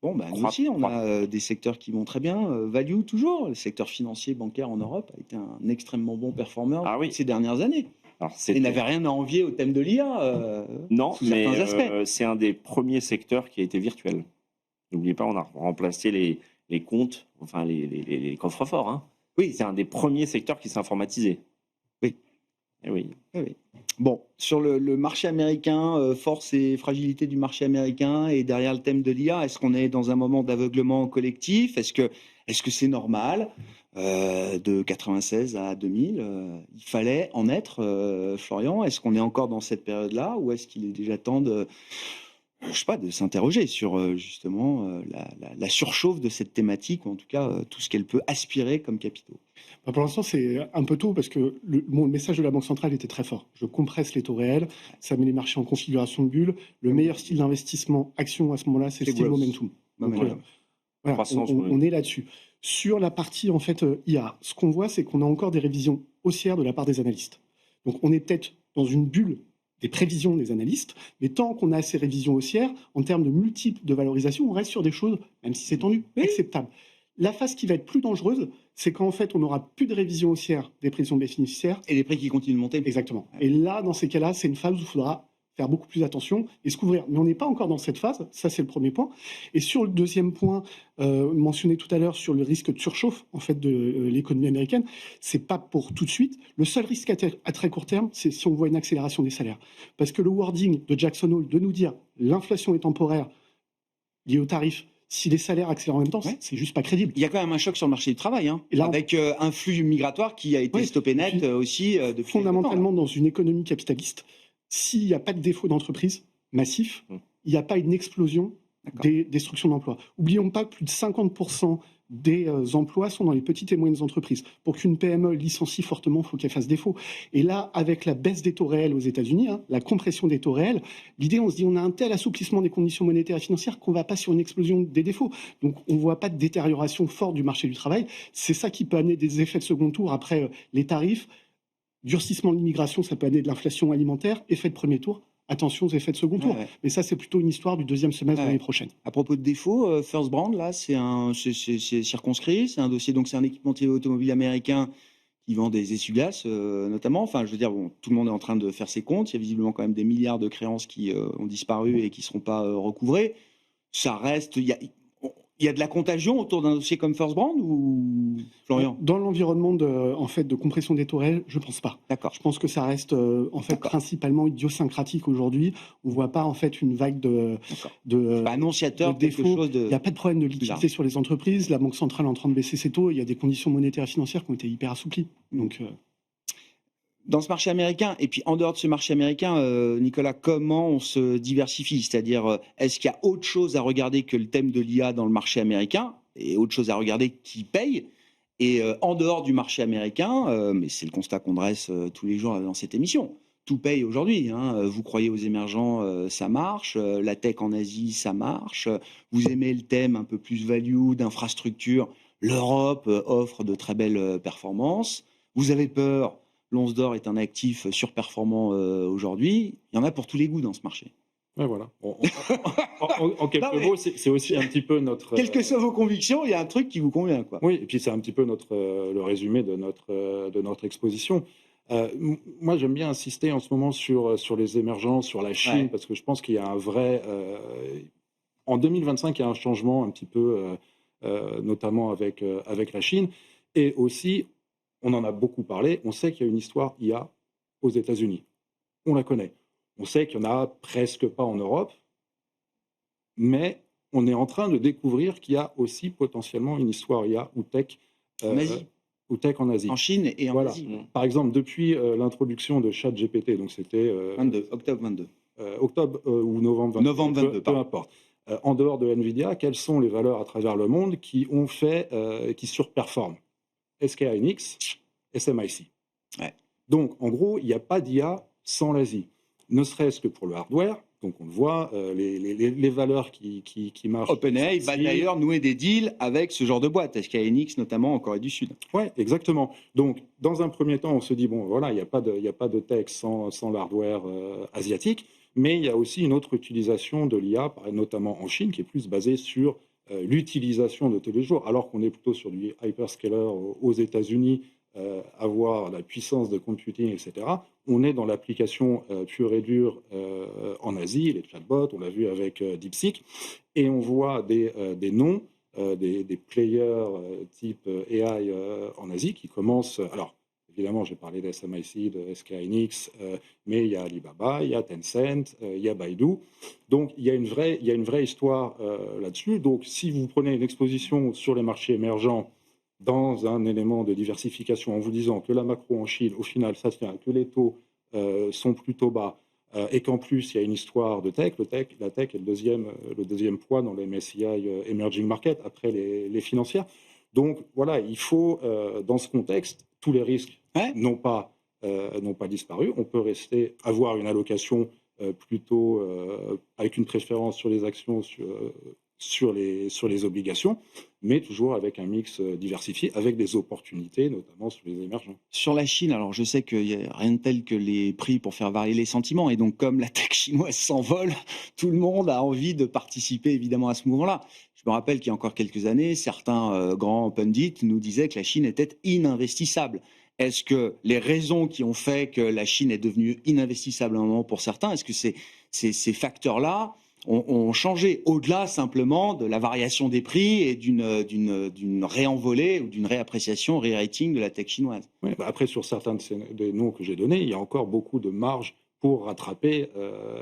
S1: Bon, bah, nous
S5: Croître,
S1: aussi, on
S5: croître.
S1: a des secteurs qui vont très bien. Value, toujours. Le secteur financier bancaire en Europe a été un extrêmement bon performeur
S5: Ah oui.
S1: ces dernières années.
S5: Alors,
S1: Et n'avait rien à envier au thème de l'IA.
S5: Non,
S1: sous
S5: mais
S1: certains aspects.
S5: c'est un des premiers secteurs qui a été virtuel. N'oubliez pas, on a remplacé les comptes, enfin les coffres-forts. Hein.
S1: Oui,
S5: C'est un des premiers secteurs qui s'est informatisé.
S1: Oui.
S5: Et oui.
S1: oui. Bon, sur le marché américain, force et fragilité du marché américain, et derrière le thème de l'IA, est-ce qu'on est dans un moment d'aveuglement collectif? Est-ce que c'est normal de 96 à 2000 il fallait en être, Florian? Est-ce qu'on est encore dans cette période-là, ou est-ce qu'il est déjà temps de, je sais pas, de s'interroger sur justement la surchauffe de cette thématique, ou en tout cas tout ce qu'elle peut aspirer comme capitaux?
S4: Bah, pour l'instant, c'est un peu tôt parce que le message de la Banque centrale était très fort. Je compresse les taux réels, ça met les marchés en configuration de bulle. Le meilleur style d'investissement action à ce moment-là, c'est le
S1: C'est
S4: style
S1: growth.
S4: momentum. Donc,
S1: Momentum.
S4: voilà,
S5: Croissance,
S4: on est là-dessus. Sur la partie en fait IA, ce qu'on voit, c'est qu'on a encore des révisions haussières de la part des analystes. Donc on est peut-être dans une bulle des prévisions des analystes, mais tant qu'on a ces révisions haussières, en termes de multiples de valorisation, on reste sur des choses, même si c'est tendu,
S1: Oui.
S4: acceptables. La phase qui va être plus dangereuse, c'est qu'en fait, on n'aura plus de révision haussière des prévisions bénéficiaires.
S1: Et les prix qui continuent de monter.
S4: Exactement. Et là, dans ces cas-là, c'est une phase où il faudra faire beaucoup plus attention et se couvrir. Mais on n'est pas encore dans cette phase, ça c'est le premier point. Et sur le deuxième point, mentionné tout à l'heure sur le risque de surchauffe en fait de l'économie américaine, c'est pas pour tout de suite. Le seul risque à très court terme, c'est si on voit une accélération des salaires. Parce que le wording de Jackson Hole de nous dire l'inflation est temporaire liée aux tarifs, si les salaires accélèrent en même temps,
S1: Ouais.
S4: c'est juste pas crédible.
S1: Il y a quand même un choc sur le marché du travail, hein,
S4: Et là,
S1: avec un flux migratoire qui a été
S4: Oui,
S1: stoppé net
S4: et puis,
S1: aussi depuis
S4: fondamentalement, dans une économie capitaliste, s'il n'y a pas de défaut d'entreprise massif, il n'y a pas une explosion
S1: D'accord.
S4: des destructions d'emplois. Oublions pas que plus de 50% des emplois sont dans les petites et moyennes entreprises. Pour qu'une PME licencie fortement, il faut qu'elle fasse défaut. Et là, avec la baisse des taux réels aux États-Unis, la compression des taux réels, l'idée, on se dit, on a un tel assouplissement des conditions monétaires et financières qu'on ne va pas sur une explosion des défauts. Donc, on ne voit pas de détérioration forte du marché du travail. C'est ça qui peut amener des effets de second tour après les tarifs. Durcissement de l'immigration, ça peut amener de l'inflation alimentaire. Effet de premier tour, attention aux effets de second tour.
S1: Ouais.
S4: Mais ça, c'est plutôt une histoire du deuxième semestre de
S1: Ouais.
S4: l'année prochaine.
S1: À propos de défauts, First Brand, là, c'est circonscrit, c'est un dossier, donc c'est un équipementier automobile américain qui vend des essuie-glaces, notamment. Enfin, je veux dire, bon, tout le monde est en train de faire ses comptes. Il y a visiblement quand même des milliards de créances qui ont disparu et qui ne seront pas recouvrées. Ça reste. Il y a de la contagion autour d'un dossier comme First Brand, ou Florian?
S4: Dans l'environnement de compression des taux réels, je pense pas.
S1: D'accord.
S4: Je pense que ça reste
S1: D'accord.
S4: principalement idiosyncratique aujourd'hui. On voit pas en fait une vague
S1: D'accord.
S4: de
S1: Pas annonciateur,
S4: de
S1: quelque
S4: défauts.
S1: chose de.
S4: Il n'y a pas de problème de liquidité sur les entreprises. La Banque centrale est en train de baisser ses taux. Il y a des conditions monétaires et financières qui ont été hyper assouplies. Donc,
S1: Dans ce marché américain, et puis en dehors de ce marché américain, Nicolas, comment on se diversifie? C'est-à-dire, est-ce qu'il y a autre chose à regarder que le thème de l'IA dans le marché américain, et autre chose à regarder qui paye? Et en dehors du marché américain, mais c'est le constat qu'on dresse tous les jours dans cette émission, tout paye aujourd'hui, hein. Vous croyez aux émergents, ça marche. La tech en Asie, ça marche. Vous aimez le thème un peu plus value, d'infrastructure. L'Europe offre de très belles performances. Vous avez peur. L'once d'or est un actif surperformant aujourd'hui. Il y en a pour tous les goûts dans ce marché.
S3: Ouais, voilà. En quelques mots, c'est aussi un petit peu notre...
S1: Quelles que soient vos convictions, il y a un truc qui vous convient, quoi.
S3: Oui, et puis c'est un petit peu le résumé de notre exposition. Moi, j'aime bien insister en ce moment sur les émergents, sur la Chine, parce que je pense qu'il y a un vrai... en 2025, il y a un changement un petit peu, notamment avec la Chine. Et aussi, on en a beaucoup parlé, on sait qu'il y a une histoire IA aux États-Unis. On la connaît. On sait qu'il n'y en a presque pas en Europe, mais on est en train de découvrir qu'il y a aussi potentiellement une histoire IA ou tech
S1: En Asie.
S3: Ou tech en Asie.
S1: En Chine et en Asie.
S3: Par exemple, depuis l'introduction de ChatGPT, donc c'était
S1: octobre 22.
S3: Octobre ou novembre 22.
S1: Novembre 22,
S3: peu importe. En dehors de Nvidia, quelles sont les valeurs à travers le monde qui ont qui surperforment? SK Hynix, SMIC.
S1: Ouais.
S3: Donc, en gros, il n'y a pas d'IA sans l'Asie. Ne serait-ce que pour le hardware. Donc, on le voit, les valeurs qui marchent.
S1: OpenAI va d'ailleurs nouer des deals avec ce genre de boîte, SK Hynix notamment en Corée du Sud.
S3: Oui, exactement. Donc, dans un premier temps, on se dit, bon, voilà, il n'y a pas de tech sans l'hardware asiatique, mais il y a aussi une autre utilisation de l'IA, notamment en Chine, qui est plus basée sur l'utilisation de tous les jours, alors qu'on est plutôt sur du hyperscaler aux États-Unis, avoir la puissance de computing, etc. On est dans l'application pure et dure en Asie, les chatbots, on l'a vu avec DeepSeek, et on voit des noms, des players type AI en Asie qui commencent. Alors, évidemment, j'ai parlé de SMIC, de SK Hynix, mais il y a Alibaba, il y a Tencent, il y a Baidu. Donc, il y a une vraie histoire là-dessus. Donc, si vous prenez une exposition sur les marchés émergents dans un élément de diversification en vous disant que la macro en Chine, au final, ça tient, que les taux sont plutôt bas et qu'en plus, il y a une histoire de tech. La tech est le deuxième poids dans les MSCI Emerging Market après les financières. Donc, voilà, il faut, dans ce contexte, tous les risques n'ont pas disparu. On peut avoir une allocation plutôt avec une préférence sur les actions, sur les obligations, mais toujours avec un mix diversifié, avec des opportunités, notamment sur les émergents.
S1: Sur la Chine, alors je sais qu'il n'y a rien de tel que les prix pour faire varier les sentiments, et donc comme la tech chinoise s'envole, tout le monde a envie de participer évidemment à ce mouvement-là. Je me rappelle qu'il y a encore quelques années, certains grands pundits nous disaient que la Chine était ininvestissable. Est-ce que les raisons qui ont fait que la Chine est devenue ininvestissable à un moment pour certains, est-ce que ces facteurs-là ont changé au-delà simplement de la variation des prix et d'une réenvolée ou d'une réappréciation, re-rating de la tech chinoise?
S3: Oui, après, sur certains des noms que j'ai donnés, il y a encore beaucoup de marge pour rattraper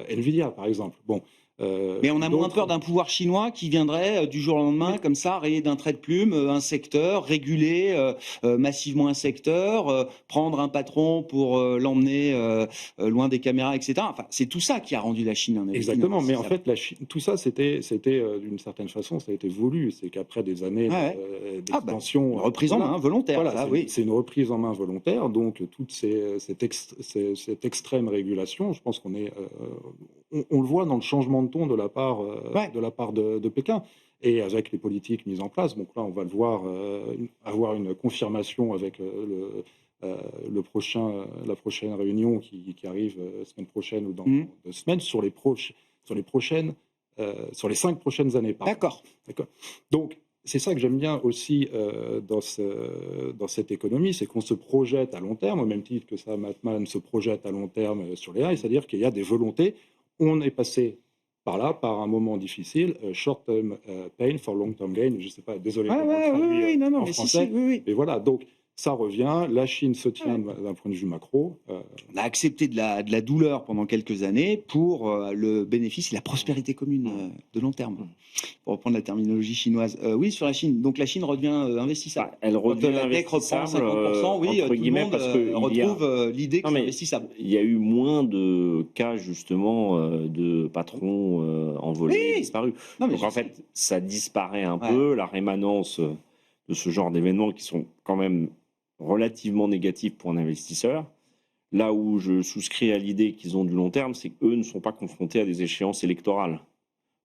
S3: Nvidia, par exemple. Bon,
S1: mais on a moins peur d'un pouvoir chinois qui viendrait du jour au lendemain, comme ça, rayer d'un trait de plume un secteur, réguler massivement un secteur, prendre un patron pour l'emmener loin des caméras, etc. Enfin, c'est tout ça qui a rendu la Chine un
S3: exactement, mais en fait, tout ça, c'était d'une certaine façon, ça a été voulu. C'est qu'après des années d'expansion...
S1: une reprise en main volontaire.
S3: Voilà, c'est une reprise en main volontaire. Donc, toute cette extrême régulation, je pense qu'on est... on le voit dans le changement de ton de la part de Pékin et avec les politiques mises en place. Donc là, on va le voir avoir une confirmation avec la prochaine réunion qui arrive semaine prochaine ou dans 2 semaines sur les 5 prochaines années.
S1: D'accord.
S3: Donc, c'est ça que j'aime bien aussi dans cette économie, c'est qu'on se projette à long terme, au même titre que Sam Altman se projette à long terme sur les AI, c'est-à-dire qu'il y a des volontés. On est passé par un moment difficile, short-term pain for long-term gain, je ne sais pas, désolé pour traduire en français, mais voilà, donc ça revient, la Chine se tient d'un point de vue macro.
S1: On a accepté de la douleur pendant quelques années pour le bénéfice et la prospérité commune de long terme, pour reprendre la terminologie chinoise. Oui, sur la Chine, donc la Chine redevient investissable.
S5: Elle redevient
S1: investissable,
S5: investissable,
S1: 50%, oui,
S5: entre guillemets,
S1: tout le monde retrouve l'idée que c'est investissable.
S5: Il y a eu moins de cas, justement, de patrons envolés, disparus. Donc, en fait, ça disparaît un peu, la rémanence de ce genre d'événements qui sont quand même relativement négatifs pour un investisseur. Là où je souscris à l'idée qu'ils ont du long terme, c'est qu'eux ne sont pas confrontés à des échéances électorales.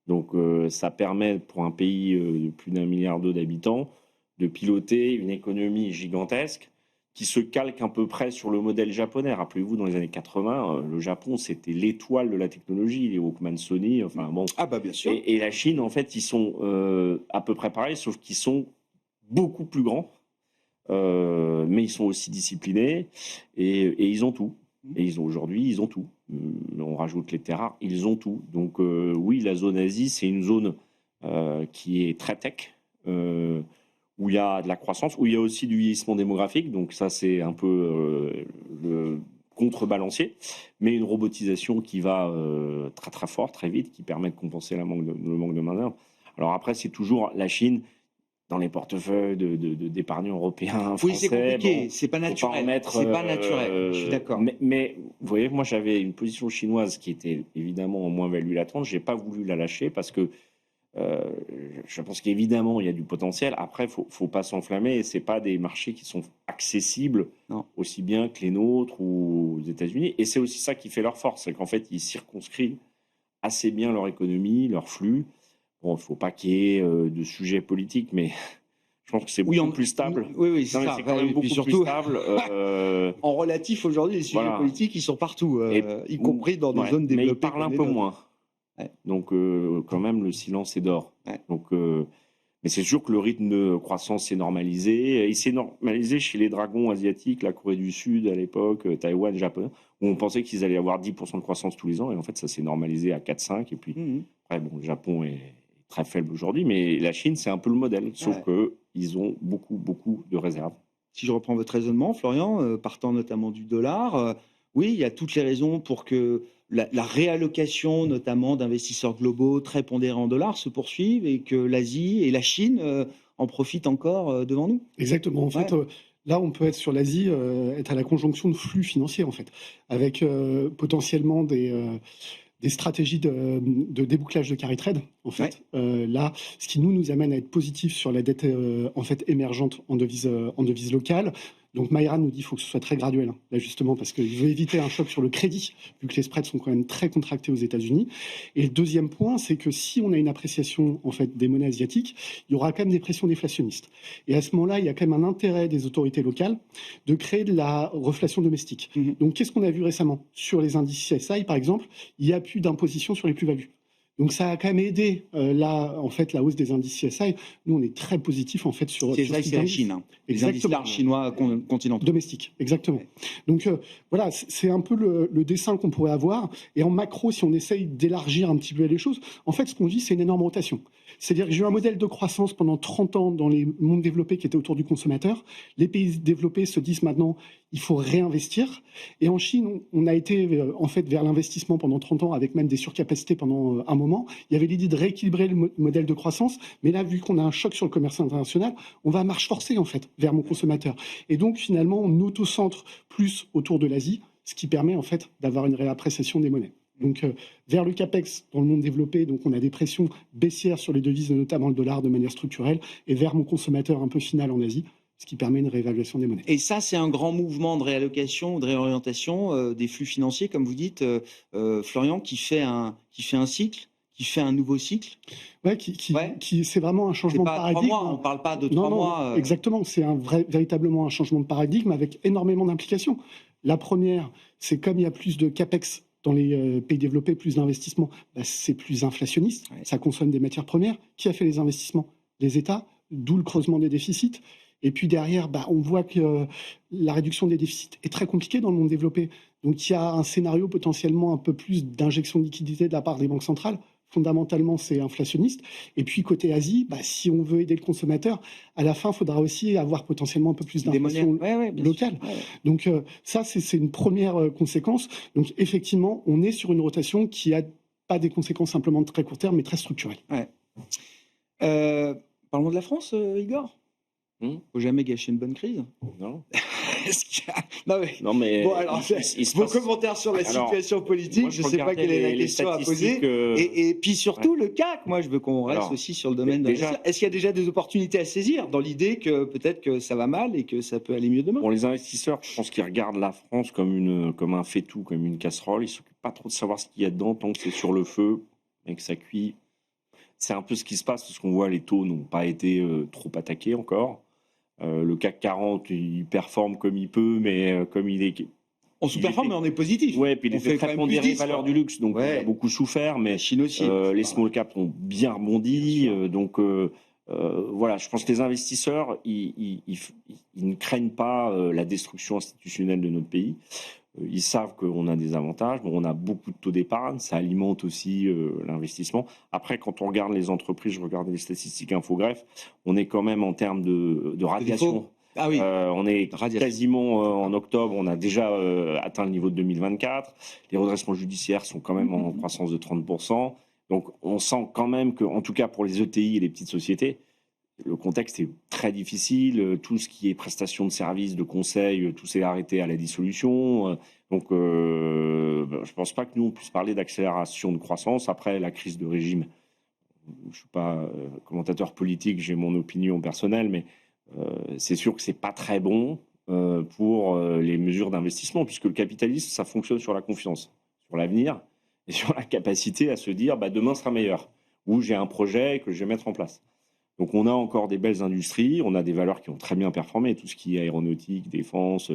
S5: Donc ça permet pour un pays de plus d'1,2 milliard d'habitants de piloter une économie gigantesque qui se calque à peu près sur le modèle japonais. Rappelez-vous, dans les années 80, le Japon, c'était l'étoile de la technologie, les Walkman Sony, enfin bon.
S1: Ah bah bien sûr.
S5: Et la Chine, en fait, ils sont à peu près pareils, sauf qu'ils sont beaucoup plus grands, mais ils sont aussi disciplinés, et ils ont tout. Et aujourd'hui, ils ont tout. On rajoute les terres rares, ils ont tout. Donc oui, la zone Asie, c'est une zone qui est très tech, où il y a de la croissance, où il y a aussi du vieillissement démographique. Donc ça, c'est un peu le contrebalancier. Mais une robotisation qui va très très fort, très vite, qui permet de compenser le manque de main-d'œuvre. Alors après, c'est toujours la Chine dans les portefeuilles d'épargnants européens, français.
S1: Oui, c'est compliqué,
S5: bon,
S1: c'est pas
S5: faut
S1: naturel.
S5: en mettre,
S1: C'est pas naturel, je suis d'accord.
S5: Mais vous voyez, moi j'avais une position chinoise qui était évidemment en moins-value latente. J'ai pas voulu la lâcher parce que je pense qu'évidemment il y a du potentiel. Après, faut pas s'enflammer. C'est pas des marchés qui sont accessibles aussi bien que les nôtres ou aux États-Unis. Et c'est aussi ça qui fait leur force, c'est qu'en fait ils circonscrivent assez bien leur économie, leur flux. Bon, il ne faut pas qu'il y ait de sujets politiques, mais je pense que c'est beaucoup plus stable.
S1: Oui, c'est ça.
S5: C'est quand même beaucoup plus stable.
S1: En relatif, aujourd'hui, les sujets politiques, ils sont partout, y compris dans des zones développées.
S5: Mais ils parlent un peu moins. Ouais. Donc, quand même, le silence est d'or. Ouais. Donc, mais c'est sûr que le rythme de croissance s'est normalisé. Il s'est normalisé chez les dragons asiatiques, la Corée du Sud à l'époque, Taïwan, Japon, où on pensait qu'ils allaient avoir 10% de croissance tous les ans. Et en fait, ça s'est normalisé à 4-5. Et puis, après, bon, le Japon est très faible aujourd'hui, mais la Chine, c'est un peu le modèle, sauf qu'ils ont beaucoup de réserves.
S1: Si je reprends votre raisonnement, Florian, partant notamment du dollar, oui, il y a toutes les raisons pour que la réallocation, notamment d'investisseurs globaux très pondérés en dollars, se poursuive et que l'Asie et la Chine en profitent encore devant nous.
S4: Exactement. En fait, là, on peut être sur l'Asie, être à la conjonction de flux financiers, en fait, avec potentiellement des stratégies de débouclage de carry trade, en fait. Là, ce qui nous amène à être positif sur la dette en fait émergente en devise locale. Donc Mayra nous dit qu'il faut que ce soit très graduel, hein, là justement, parce qu'il veut éviter un choc sur le crédit, vu que les spreads sont quand même très contractés aux États-Unis. Et le deuxième point, c'est que si on a une appréciation en fait des monnaies asiatiques, il y aura quand même des pressions déflationnistes. Et à ce moment-là, il y a quand même un intérêt des autorités locales de créer de la reflation domestique. Donc qu'est-ce qu'on a vu récemment sur les indices CSI, par exemple? Il n'y a plus d'imposition sur les plus-values. Donc ça a quand même aidé là en fait la hausse des indices CSI. Nous on est très positif en fait sur
S1: CSI, c'est la Chine, hein. Les indices chinois continentaux.
S4: Domestiques, exactement. Donc voilà, c'est un peu le dessin qu'on pourrait avoir. Et en macro, si on essaye d'élargir un petit peu les choses, en fait ce qu'on dit c'est une énorme rotation. C'est-à-dire que j'ai eu un modèle de croissance pendant 30 ans dans les mondes développés qui étaient autour du consommateur. Les pays développés se disent maintenant il faut réinvestir. Et en Chine, on a été en fait vers l'investissement pendant 30 ans avec même des surcapacités pendant un moment. Il y avait l'idée de rééquilibrer le modèle de croissance. Mais là, vu qu'on a un choc sur le commerce international, on va à marche forcée en fait vers mon consommateur. Et donc finalement, on auto-centre plus autour de l'Asie, ce qui permet en fait d'avoir une réappréciation des monnaies. Donc vers le capex dans le monde développé, donc on a des pressions baissières sur les devises, notamment le dollar de manière structurelle, et vers mon consommateur un peu final en Asie, ce qui permet une réévaluation des monnaies.
S1: Et ça, c'est un grand mouvement de réallocation, de réorientation des flux financiers, comme vous dites, Florian, qui fait un cycle, qui fait un nouveau cycle.
S4: Ouais, c'est vraiment un changement de paradigme.
S1: 3 mois, on ne parle pas de 3 mois.
S4: Exactement, c'est véritablement un changement de paradigme avec énormément d'implications. La première, c'est comme il y a plus de capex dans les pays développés, plus d'investissements, c'est plus inflationniste, ça consomme des matières premières. Qui a fait les investissements? Les États, d'où le creusement des déficits. Et puis derrière, on voit que la réduction des déficits est très compliquée dans le monde développé. Donc il y a un scénario potentiellement un peu plus d'injection de liquidités de la part des banques centrales. Fondamentalement, c'est inflationniste. Et puis côté Asie, si on veut aider le consommateur, à la fin, il faudra aussi avoir potentiellement un peu plus d'inflation locale. Donc ça, c'est une première conséquence. Donc effectivement, on est sur une rotation qui n'a pas des conséquences simplement de très court terme, mais très structurelles.
S1: Parlons de la France, Igor. Faut jamais gâcher une bonne crise.
S5: Non.
S1: Est-ce qu'il y a- Non, mais...
S5: Non, mais
S1: Bon, alors,
S5: il se
S1: vos
S5: passe-
S1: commentaires sur la
S5: Alors,
S1: situation politique,
S5: moi,
S1: je ne sais pas
S5: regardais
S1: quelle est la
S5: les
S1: question à poser.
S5: statistiques,
S1: Et puis surtout, le CAC, moi, je veux qu'on reste
S5: Alors,
S1: aussi sur le domaine
S5: déjà-
S1: d'investir. Est-ce qu'il y a déjà des opportunités à saisir dans l'idée que peut-être que ça va mal et que ça peut aller mieux demain?
S5: Pour les investisseurs, je pense qu'ils regardent la France comme un fait-tout, comme une casserole. Ils ne s'occupent pas trop de savoir ce qu'il y a dedans tant que c'est sur le feu et que ça cuit. C'est un peu ce qui se passe parce qu'on voit les taux n'ont pas été trop attaqués encore. Le CAC 40, il performe comme il peut, mais comme il est...
S1: On sous-performe, mais on est positif.
S5: Ouais, puis il
S1: On
S5: était
S1: fait
S5: très
S1: quand même plus
S5: pondéré
S1: 10,
S5: valeur
S1: quoi.
S5: du luxe, donc
S1: Ouais.
S5: il a beaucoup souffert, mais
S1: La Chine aussi.
S5: les small caps ont bien rebondi. Donc voilà, je pense que les investisseurs, ils ne craignent pas la destruction institutionnelle de notre pays. Ils savent qu'on a des avantages. Bon, on a beaucoup de taux d'épargne, ça alimente aussi l'investissement. Après, quand on regarde les entreprises, je regardais les statistiques Infogreffe, on est quand même en termes de radiation.
S1: Ah oui.
S5: On est
S1: Radiation.
S5: quasiment en octobre, on a déjà atteint le niveau de 2024. Les redressements judiciaires sont quand même en croissance de 30%. Donc on sent quand même que, en tout cas pour les ETI et les petites sociétés, le contexte est très difficile. Tout ce qui est prestations de services, de conseils, tout s'est arrêté à la dissolution. Donc je ne pense pas que nous on puisse parler d'accélération de croissance. Après la crise de régime, je ne suis pas commentateur politique, j'ai mon opinion personnelle, mais c'est sûr que c'est pas très bon pour les mesures d'investissement, puisque le capitalisme, ça fonctionne sur la confiance, sur l'avenir et sur la capacité à se dire demain sera meilleur, ou j'ai un projet que je vais mettre en place. Donc on a encore des belles industries, on a des valeurs qui ont très bien performé, tout ce qui est aéronautique, défense,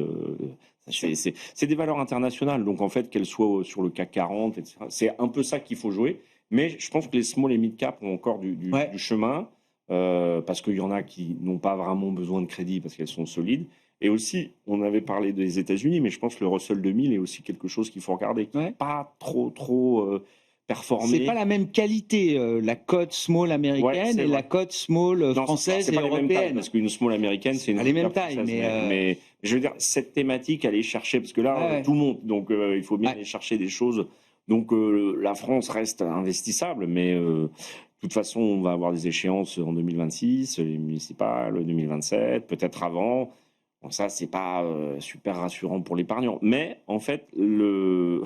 S5: c'est des valeurs internationales. Donc en fait, qu'elles soient sur le CAC 40, etc., c'est un peu ça qu'il faut jouer. Mais je pense que les small et mid cap ont encore du chemin. Parce qu'il y en a qui n'ont pas vraiment besoin de crédit parce qu'elles sont solides. Et aussi, on avait parlé des États-Unis, mais je pense que le Russell 2000 est aussi quelque chose qu'il faut regarder, qui n'est pas trop performé.
S1: C'est pas la même qualité, la cote small américaine et la cote small française et européenne.
S5: Parce qu'une small américaine, c'est une
S1: les mêmes tailles,
S5: mais je veux dire, cette thématique, aller chercher, parce que là, tout monte, donc il faut bien aller chercher des choses. Donc la France reste investissable, mais de toute façon, on va avoir des échéances en 2026, les municipales, 2027, peut-être avant. Bon, ça, c'est pas super rassurant pour l'épargnant. Mais en fait, le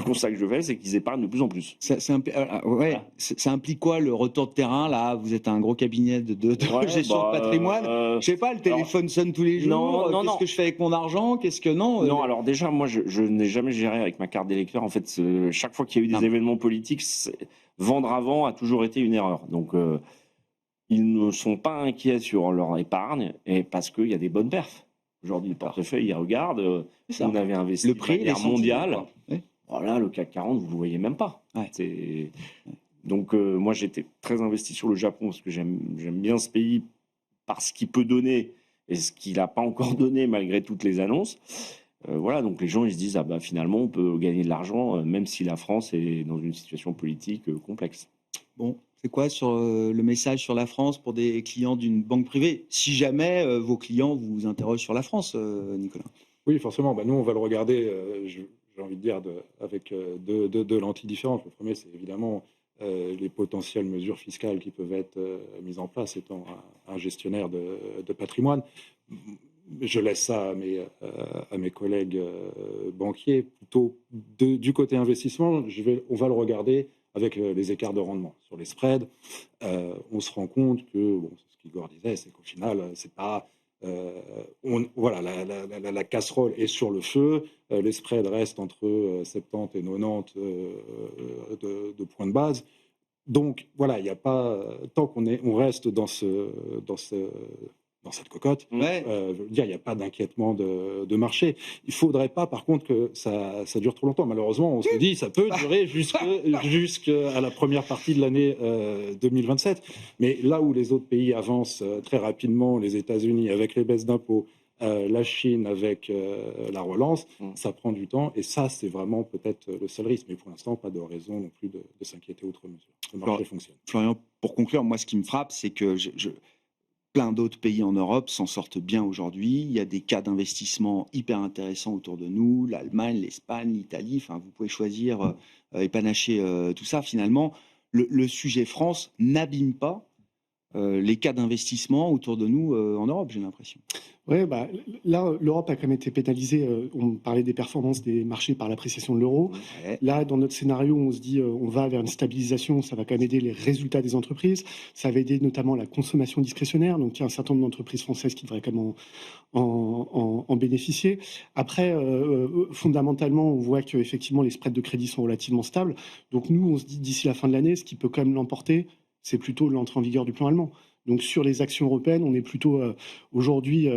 S5: constat que je fais, c'est qu'ils épargnent de plus en plus.
S1: Ça implique quoi le retour de terrain? Là, vous êtes un gros cabinet de gestion de patrimoine. Je sais pas, le téléphone sonne tous les jours. Qu'est-ce que je fais avec mon argent? Qu'est-ce que
S5: Non, alors déjà, moi, je n'ai jamais géré avec ma carte d'électeur. En fait, chaque fois qu'il y a eu des événements politiques, vendre avant a toujours été une erreur. Donc, ils ne sont pas inquiets sur leur épargne et parce qu'il y a des bonnes perfs. Aujourd'hui, le portefeuille, ils regardent. On avait investi
S1: le prix
S5: de manière mondiale.
S1: Oui.
S5: Voilà, le CAC 40, vous ne le voyez même pas. Ouais. Donc, moi, j'étais très investi sur le Japon parce que j'aime bien ce pays par ce qu'il peut donner et ce qu'il n'a pas encore donné malgré toutes les annonces. Voilà, donc les gens ils se disent finalement on peut gagner de l'argent même si la France est dans une situation politique complexe.
S1: Bon, c'est quoi sur le message sur la France pour des clients d'une banque privée? Si jamais vos clients vous interrogent sur la France, Nicolas.
S3: Oui, forcément. Nous, on va le regarder, j'ai envie de dire, avec deux lentilles différentes. Le premier, c'est évidemment les potentielles mesures fiscales qui peuvent être mises en place étant un gestionnaire de patrimoine. Je laisse ça à mes collègues banquiers. Plutôt du côté investissement, on va le regarder avec les écarts de rendement. Sur les spreads, on se rend compte que, c'est ce qu'Igor disait, c'est qu'au final, c'est pas... la casserole est sur le feu, les spreads restent entre 70 et 90 de points de base. Donc, voilà, il n'y a pas... Tant qu'on reste dans cette cocotte, il n'y a pas d'inquiétement de marché. Il ne faudrait pas, par contre, que ça dure trop longtemps. Malheureusement, on se dit ça peut durer jusqu'à la première partie de l'année 2027. Mais là où les autres pays avancent très rapidement, les États-Unis avec les baisses d'impôts, la Chine avec la relance, ça prend du temps. Et ça, c'est vraiment peut-être le seul risque. Mais pour l'instant, pas de raison non plus de s'inquiéter outre mesure. Le marché fonctionne.
S1: Florian, pour conclure, moi, ce qui me frappe, c'est que plein d'autres pays en Europe s'en sortent bien aujourd'hui. Il y a des cas d'investissement hyper intéressants autour de nous, l'Allemagne, l'Espagne, l'Italie. Enfin, vous pouvez choisir et panacher tout ça. Finalement, le sujet France n'abîme pas les cas d'investissement autour de nous en Europe, j'ai l'impression.
S4: Oui, bah, là, l'Europe a quand même été pénalisée. On parlait des performances des marchés par l'appréciation de l'euro.
S1: Ouais.
S4: Là, dans notre scénario, on se dit on va vers une stabilisation. Ça va quand même aider les résultats des entreprises. Ça va aider notamment la consommation discrétionnaire. Donc, il y a un certain nombre d'entreprises françaises qui devraient quand même en bénéficier. Après, fondamentalement, on voit qu'effectivement, les spreads de crédit sont relativement stables. Donc, nous, on se dit d'ici la fin de l'année, ce qui peut quand même l'emporter, c'est plutôt l'entrée en vigueur du plan allemand. Donc sur les actions européennes, on est plutôt aujourd'hui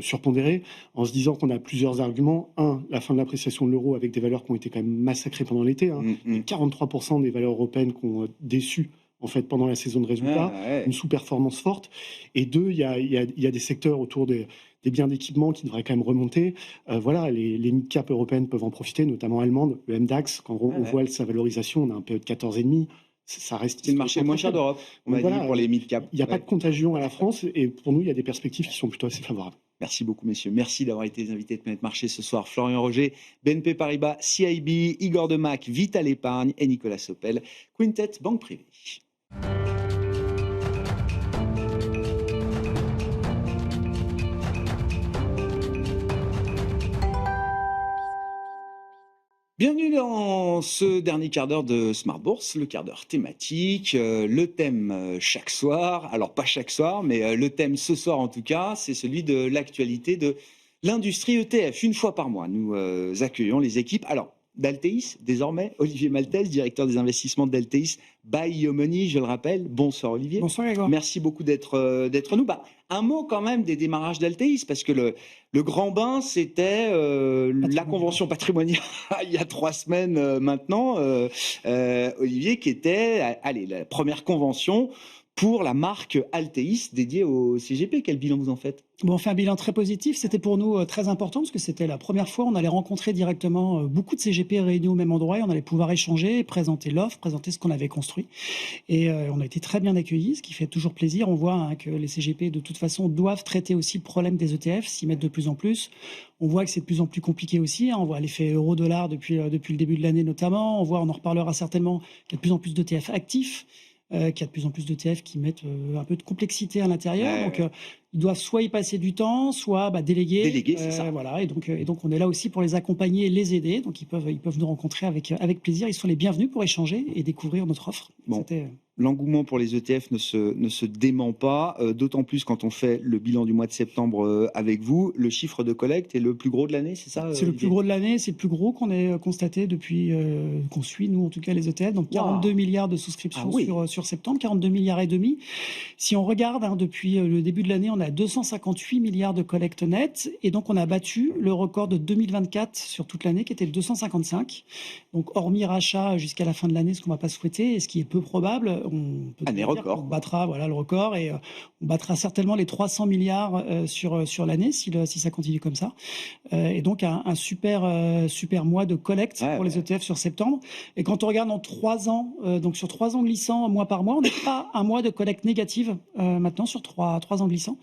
S4: surpondéré en se disant qu'on a plusieurs arguments. Un, la fin de l'appréciation de l'euro avec des valeurs qui ont été quand même massacrées pendant l'été. 43% des valeurs européennes qui ont déçu en fait pendant la saison de résultats, une sous-performance forte. Et deux, il y a des secteurs autour des biens d'équipement qui devraient quand même remonter. Les mid-cap européennes peuvent en profiter, notamment allemandes, le MDAX. Quand on voit sa valorisation, on a un PE de 14,5. Ça reste.
S1: C'est le marché le moins cher d'Europe, on m'a dit, pour les mid-cap.
S4: Il n'y a pas de contagion à la France et pour nous, il y a des perspectives qui sont plutôt assez favorables.
S1: Merci beaucoup, messieurs. Merci d'avoir été les invités de Planète Marché ce soir. Florian Roger, BNP Paribas, CIB, Igor Demac, Vital Épargne et Nicolas Sopel, Quintet Banque Privée. Bienvenue dans ce dernier quart d'heure de Smart Bourse, le quart d'heure thématique, le thème chaque soir, alors pas chaque soir, mais le thème ce soir en tout cas, c'est celui de l'actualité de l'industrie ETF. Une fois par mois, nous accueillons les équipes. Alors, d'Alteis, désormais, Olivier Maltès, directeur des investissements d'Alteis, Buy Your Money, je le rappelle. Bonsoir Olivier.
S6: Bonsoir Grégoire.
S1: Merci beaucoup d'être nous. Un mot quand même des démarrages d'Alteis, parce que le grand bain, c'était la convention patrimoniale il y a 3 semaines maintenant, Olivier, qui était la première convention pour la marque Alteis dédiée au CGP. Quel bilan vous en faites ?
S6: On fait un bilan très positif. C'était pour nous très important parce que c'était la première fois où on allait rencontrer directement beaucoup de CGP réunis au même endroit et on allait pouvoir échanger, présenter l'offre, présenter ce qu'on avait construit. Et on a été très bien accueillis, ce qui fait toujours plaisir. On voit que les CGP, de toute façon, doivent traiter aussi le problème des ETF, s'y mettre de plus en plus. On voit que c'est de plus en plus compliqué aussi. On voit l'effet euro-dollar depuis le début de l'année notamment. On en reparlera certainement, qu'il y a de plus en plus d'ETF actifs. Qu'il y a de plus en plus d'ETF qui mettent un peu de complexité à l'intérieur. Donc, ils doivent soit y passer du temps, soit déléguer.
S1: Déléguer, c'est ça.
S6: Voilà. Et donc, on est là aussi pour les accompagner et les aider. Donc, ils peuvent nous rencontrer avec plaisir. Ils sont les bienvenus pour échanger et découvrir notre offre.
S1: Bon. L'engouement pour les ETF ne se dément pas, d'autant plus quand on fait le bilan du mois de septembre avec vous. Le chiffre de collecte est le plus gros de l'année, c'est ça ?
S6: C'est le plus gros de l'année, c'est le plus gros qu'on ait constaté depuis qu'on suit, nous en tout cas, les ETF. Donc 42 milliards de souscriptions sur septembre, 42 milliards et demi. Si on regarde, depuis le début de l'année, on a 258 milliards de collecte nette. Et donc on a battu le record de 2024 sur toute l'année qui était de 255. Donc hormis rachat jusqu'à la fin de l'année, ce qu'on ne va pas souhaiter et ce qui est peu probable, on peut dire qu'on battra le record et on battra certainement les 300 milliards sur l'année si ça continue comme ça. Et donc un super mois de collecte pour les ETF sur septembre. Et quand on regarde en 3 ans, donc sur 3 ans glissants, mois par mois, on n'est pas un mois de collecte négative maintenant sur 3 ans glissants.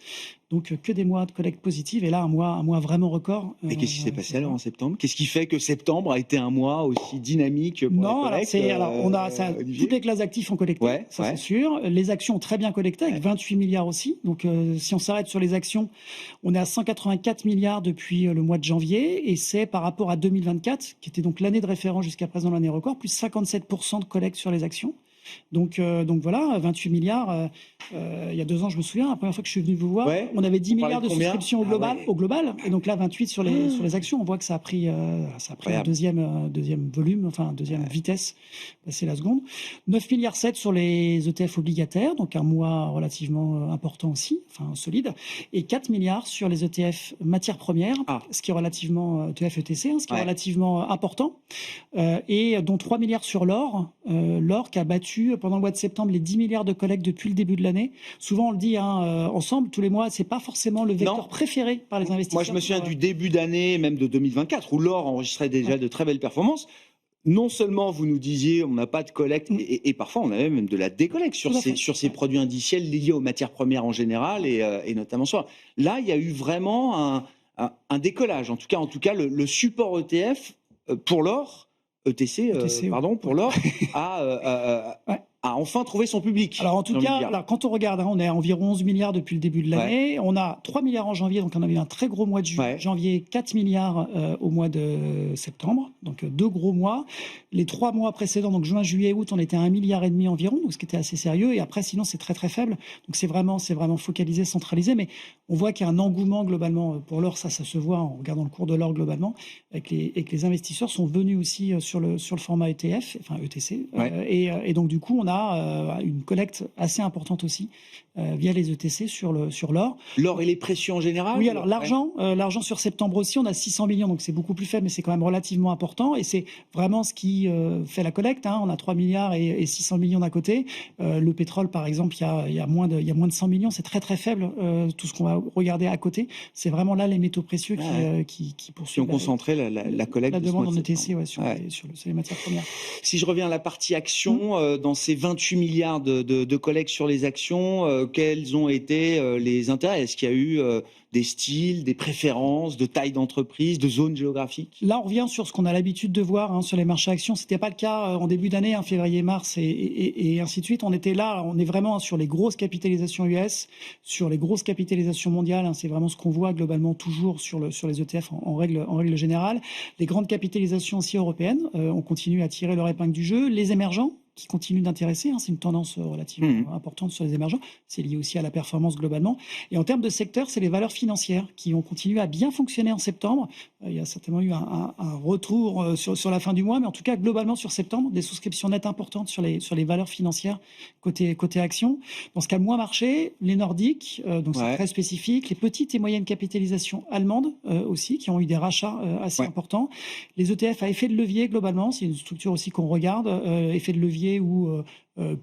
S6: Donc que des mois de collecte positive et là un mois vraiment record.
S1: Et qu'est-ce qui s'est passé alors en septembre ? Qu'est-ce qui fait que septembre a été un mois aussi dynamique pour la collecte ?
S6: Toutes les classes d'actifs ont collecté, c'est sûr. Les actions ont très bien collecté avec 28 milliards aussi. Donc si on s'arrête sur les actions, on est à 184 milliards depuis le mois de janvier et c'est par rapport à 2024 qui était donc l'année de référence jusqu'à présent, l'année record, plus 57% de collecte sur les actions. Donc voilà, 28 milliards. Il y a 2 ans, je me souviens, la première fois que je suis venu vous voir, on avait 10 milliards de souscriptions au global. Et donc là, 28 sur les actions. On voit que ça a pris un deuxième volume, enfin deuxième vitesse, passer la seconde. 9 milliards 7 sur les ETF obligataires, donc un mois relativement important aussi, enfin solide. Et 4 milliards sur les ETF matières premières, ce qui est relativement ETF ETC, ce qui est relativement important. Et dont 3 milliards sur l'or, l'or qui a battu pendant le mois de septembre les 10 milliards de collecte depuis le début de l'année. Souvent, on le dit ensemble, tous les mois, c'est pas forcément le vecteur préféré par les investisseurs.
S1: Moi, je me souviens du début d'année, même de 2024, où l'or enregistrait déjà de très belles performances. Non seulement vous nous disiez on n'a pas de collecte, et parfois on avait même de la décollecte sur ces produits indiciels liés aux matières premières en général, et notamment sur. Là, il y a eu vraiment un décollage. En tout cas, le support ETF pour l'or, ETC, pour l'or, a enfin trouvé son public.
S6: Alors en tout
S1: j'ai envie de
S6: cas,
S1: dire.
S6: alors, quand on regarde, on est à environ 11 milliards depuis le début de l'année. On a 3 milliards en janvier, donc on avait un très gros mois de janvier, 4 milliards au mois de septembre, donc 2 gros mois. Les 3 mois précédents, donc juin, juillet, août, on était à 1,5 milliard environ, donc ce qui était assez sérieux. Et après, sinon, c'est très très faible. Donc c'est vraiment focalisé, centralisé. Mais on voit qu'il y a un engouement globalement pour l'or. Ça se voit en regardant le cours de l'or globalement, et que les investisseurs sont venus aussi sur le format ETF, enfin ETC. Et donc du coup, on a une collecte assez importante aussi via les ETC sur l'or.
S1: L'or et les précieux en général.
S6: Oui, alors l'argent sur septembre aussi, on a 600 millions, donc c'est beaucoup plus faible, mais c'est quand même relativement important. Et c'est vraiment ce qui fait la collecte. On a 3 milliards et 600 millions d'un côté. Le pétrole, par exemple, il y a moins de 100 millions. C'est très très faible. Tout ce qu'on va regarder à côté, c'est vraiment là les métaux précieux qui poursuivent.
S1: Qui ont concentré la collecte.
S6: La
S1: de ce
S6: demande
S1: mois
S6: en
S1: de
S6: ETC
S1: septembre.
S6: sur les matières premières.
S1: Si je reviens à la partie action, dans ces 28 milliards de collecte sur les actions, quels ont été les intérêts? Est-ce qu'il y a eu des styles, des préférences, de taille d'entreprise, de zones géographiques?
S6: Là, on revient sur ce qu'on a l'habitude de voir sur les marchés actions. Ce n'était pas le cas en début d'année, février, mars et ainsi de suite. On était là, on est vraiment sur les grosses capitalisations US, sur les grosses capitalisations mondiales. C'est vraiment ce qu'on voit globalement toujours sur les ETF en règle générale. Les grandes capitalisations aussi européennes, on continue à tirer leur épingle du jeu. Les émergents, qui continue d'intéresser. C'est une tendance relativement importante sur les émergents. C'est lié aussi à la performance globalement. Et en termes de secteur, c'est les valeurs financières qui ont continué à bien fonctionner en septembre. Il y a certainement eu un retour sur la fin du mois, mais en tout cas, globalement, sur septembre, des souscriptions nettes importantes sur les valeurs financières côté action. Dans ce cas, moins marché, les Nordiques, donc c'est très spécifique, les petites et moyennes capitalisations allemandes aussi, qui ont eu des rachats assez importants. Les ETF à effet de levier, globalement, c'est une structure aussi qu'on regarde, effet de levier ou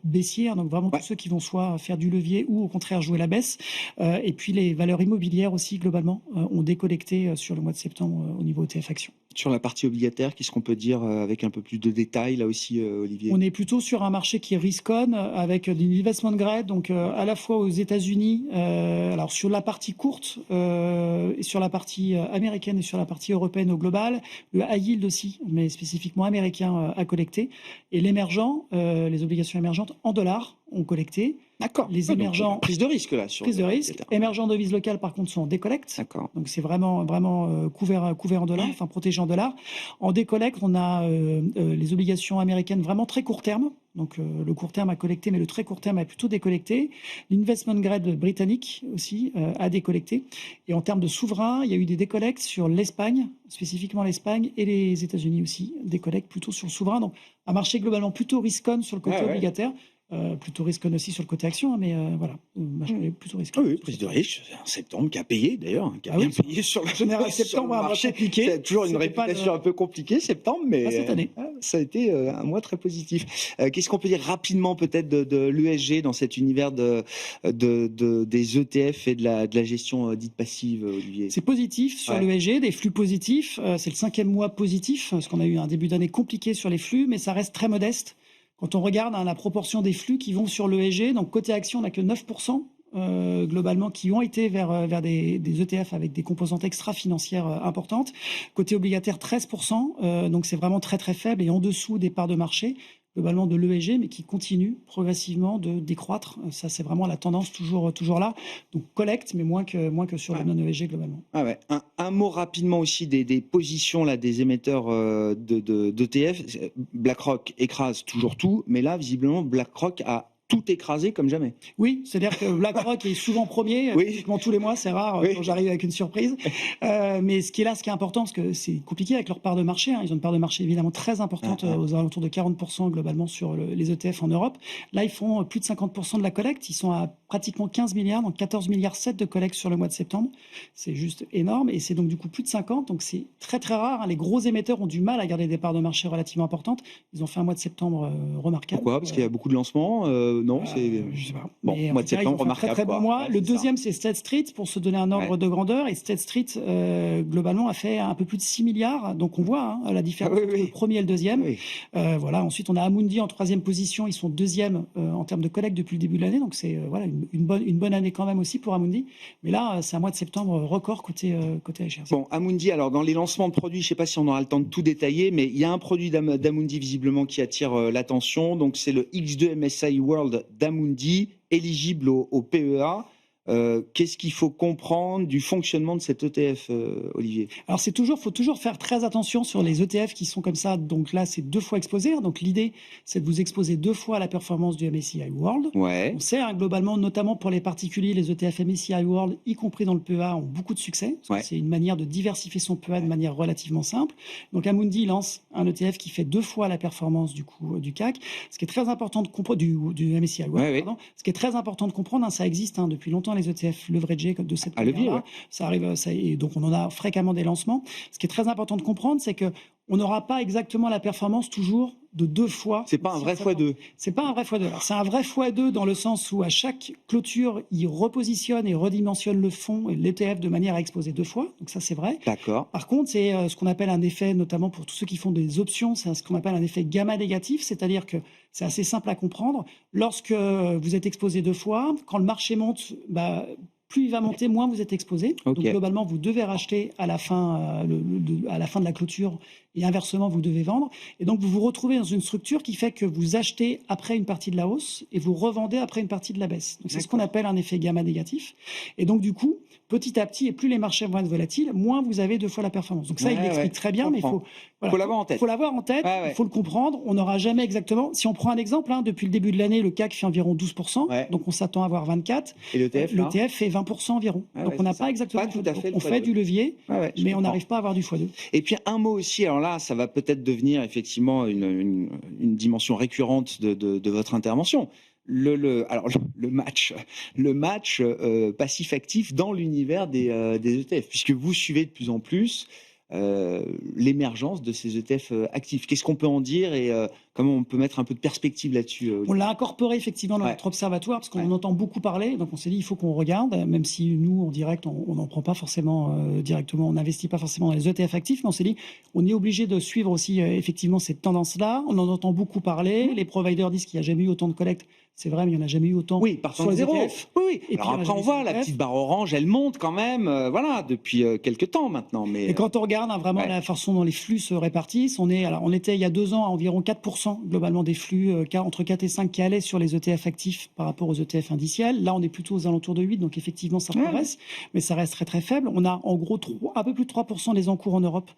S6: baissier, donc vraiment tous ceux qui vont soit faire du levier ou au contraire jouer la baisse. Et puis les valeurs immobilières aussi, globalement, ont décollecté sur le mois de septembre au niveau ETF Action.
S1: Sur la partie obligataire, qu'est-ce qu'on peut dire avec un peu plus de détails, là aussi, Olivier?
S6: On est plutôt sur un marché qui est risk-on, avec des investment grade, donc à la fois aux États-Unis, alors sur la partie courte, et sur la partie américaine et sur la partie européenne au global, le high yield aussi, mais spécifiquement américain à collecter, et l'émergent, les obligations émergentes en dollars ont collecté.
S1: D'accord.
S6: Les émergents.
S1: Prise de risque, là.
S6: Prise de risque. Émergents devises locales, par contre, sont en décollecte.
S1: D'accord.
S6: Donc, c'est vraiment couvert en dollars, enfin protégé en dollars. En décollecte, on a les obligations américaines vraiment très court terme. Donc, le court terme a collecté, mais le très court terme a plutôt décollecté. L'investment grade britannique aussi a décollecté. Et en termes de souverains, il y a eu des décollectes sur l'Espagne, spécifiquement l'Espagne, et les États-Unis aussi, décollectent plutôt sur le souverain. Donc, un marché globalement plutôt risk-on sur le côté obligataire. Plutôt risque aussi sur le côté action, mais voilà, plutôt risque.
S1: Oui, prise de risque, c'est un septembre qui a payé d'ailleurs, qui a bien payé sur le
S6: général. Septembre, un mois compliqué.
S1: C'est toujours une réputation un peu compliquée, septembre, mais
S6: cette année.
S1: Ça a été un mois très positif. Qu'est-ce qu'on peut dire rapidement peut-être de l'ESG dans cet univers des ETF et de la gestion dite passive, Olivier?
S6: C'est positif sur l'ESG, des flux positifs. C'est le 5e mois positif, parce qu'on a eu un début d'année compliqué sur les flux, mais ça reste très modeste. Quand on regarde la proportion des flux qui vont sur l'ESG, donc côté action, on n'a que 9% globalement qui ont été vers des ETF avec des composantes extra-financières importantes. Côté obligataire, 13%, donc c'est vraiment très très faible et en dessous des parts de marché globalement de l'ESG, mais qui continue progressivement de décroître. Ça, c'est vraiment la tendance toujours là. Donc collecte, mais moins que sur le non-ESG globalement.
S1: Un mot rapidement aussi des positions là, des émetteurs d'ETF. BlackRock écrase toujours tout, mais là, visiblement, BlackRock a tout écrasé comme jamais.
S6: Oui, c'est-à-dire que BlackRock est souvent premier, pratiquement tous les mois, c'est rare quand j'arrive avec une surprise. Mais ce qui est important, parce que c'est compliqué avec leur part de marché, ils ont une part de marché évidemment très importante, aux alentours de 40% globalement sur les ETF en Europe. Là, ils font plus de 50% de la collecte, ils sont à pratiquement 15 milliards, donc 14 milliards 7 de collecte sur le mois de septembre. C'est juste énorme, et c'est donc du coup plus de 50, donc c'est très très rare. Les gros émetteurs ont du mal à garder des parts de marché relativement importantes. Ils ont fait un mois de septembre remarquable.
S1: Pourquoi? Parce qu'il y a beaucoup de lancements non,
S6: je sais pas.
S1: Bon, mois de septembre remarquable.
S6: Très bon mois. Le deuxième, c'est State Street, pour se donner un ordre de grandeur. Et State Street, globalement, a fait un peu plus de 6 milliards. Donc, on voit la différence entre le premier et le deuxième. Voilà. Ensuite, on a Amundi en 3e position. Ils sont 2e en termes de collecte depuis le début de l'année. Donc, c'est voilà, une bonne année quand même aussi pour Amundi. Mais là, c'est un mois de septembre record côté HRC.
S1: Bon, Amundi, alors dans les lancements de produits, je ne sais pas si on aura le temps de tout détailler, mais il y a un produit d'Amundi visiblement qui attire l'attention. Donc c'est le X2 MSCI World d'Amundi, éligible au PEA. Qu'est-ce qu'il faut comprendre du fonctionnement de cet ETF, Olivier?
S6: Alors faut toujours faire très attention sur les ETF qui sont comme ça. Donc là, c'est 2 fois exposé. Donc l'idée, c'est de vous exposer 2 fois à la performance du MSCI World.
S1: Ouais.
S6: On sait globalement, notamment pour les particuliers, les ETF MSCI World, y compris dans le PEA, ont beaucoup de succès.
S1: Ouais.
S6: C'est une manière de diversifier son PEA de manière relativement simple. Donc Amundi lance un ETF qui fait 2 fois la performance du CAC. Ce qui est très important de comprendre du MSCI World. Pardon. Ce qui est très important de comprendre, ça existe depuis longtemps les ETF leveragés de cette manière-là.
S1: Ouais.
S6: Ça arrive, et donc on en a fréquemment des lancements. Ce qui est très important de comprendre, c'est que on n'aura pas exactement la performance toujours de 2 fois.
S1: C'est pas un vrai x2.
S6: C'est pas un vrai x2. Alors, c'est un vrai x2 dans le sens où à chaque clôture, il repositionne et redimensionne le fonds et l'ETF de manière à exposer 2 fois. Donc ça, c'est vrai.
S1: D'accord.
S6: Par contre, c'est ce qu'on appelle un effet, notamment pour tous ceux qui font des options, c'est ce qu'on appelle un effet gamma négatif, c'est-à-dire que c'est assez simple à comprendre. Lorsque vous êtes exposé 2 fois, quand le marché monte, plus il va monter, moins vous êtes exposé.
S1: Okay.
S6: Donc globalement, vous devez racheter à la fin de la clôture et inversement, vous devez vendre. Et donc vous vous retrouvez dans une structure qui fait que vous achetez après une partie de la hausse et vous revendez après une partie de la baisse. Donc c'est ce qu'on appelle un effet gamma négatif. Et donc du coup, petit à petit, et plus les marchés vont être volatiles, moins vous avez 2 fois la performance. Donc ça, il l'explique très bien, mais il faut
S1: l'avoir en tête.
S6: Il faut l'avoir en tête, il faut le comprendre. On n'aura jamais exactement. Si on prend un exemple, depuis le début de l'année, le CAC fait environ 12%, donc on s'attend à avoir 24%.
S1: Et l'ETF
S6: fait 20% environ. Donc on n'a pas exactement.
S1: Pas tout à fait.
S6: On fait du levier, mais on n'arrive pas à avoir du x2.
S1: Et puis un mot aussi. Alors là, ça va peut-être devenir effectivement une dimension récurrente de votre intervention. Le match passif-actif dans l'univers des ETF, puisque vous suivez de plus en plus l'émergence de ces ETF actifs. Qu'est-ce qu'on peut en dire et comment on peut mettre un peu de perspective là-dessus?
S6: On l'a incorporé effectivement dans notre observatoire parce qu'on en entend beaucoup parler. Donc on s'est dit il faut qu'on regarde, même si nous en direct on n'en prend pas forcément directement, on n'investit pas forcément dans les ETF actifs, mais on s'est dit on est obligé de suivre aussi effectivement cette tendance-là. On en entend beaucoup parler. Les providers disent qu'il n'y a jamais eu autant de collectes. C'est vrai, mais il n'y en a jamais eu autant.
S1: Oui, partant de zéro.
S6: ETF.
S1: Oui. Et alors après, on voit la petite barre orange, elle monte quand même, depuis quelques temps maintenant. Mais
S6: et quand on regarde vraiment la façon dont les flux se répartissent, on était il y a 2 ans à environ 4% globalement des flux, entre 4 et 5 qui allaient sur les ETF actifs par rapport aux ETF indiciels. Là, on est plutôt aux alentours de 8, donc effectivement, ça progresse, mais ça reste très très faible. On a en gros un peu plus de 3% des encours en Europe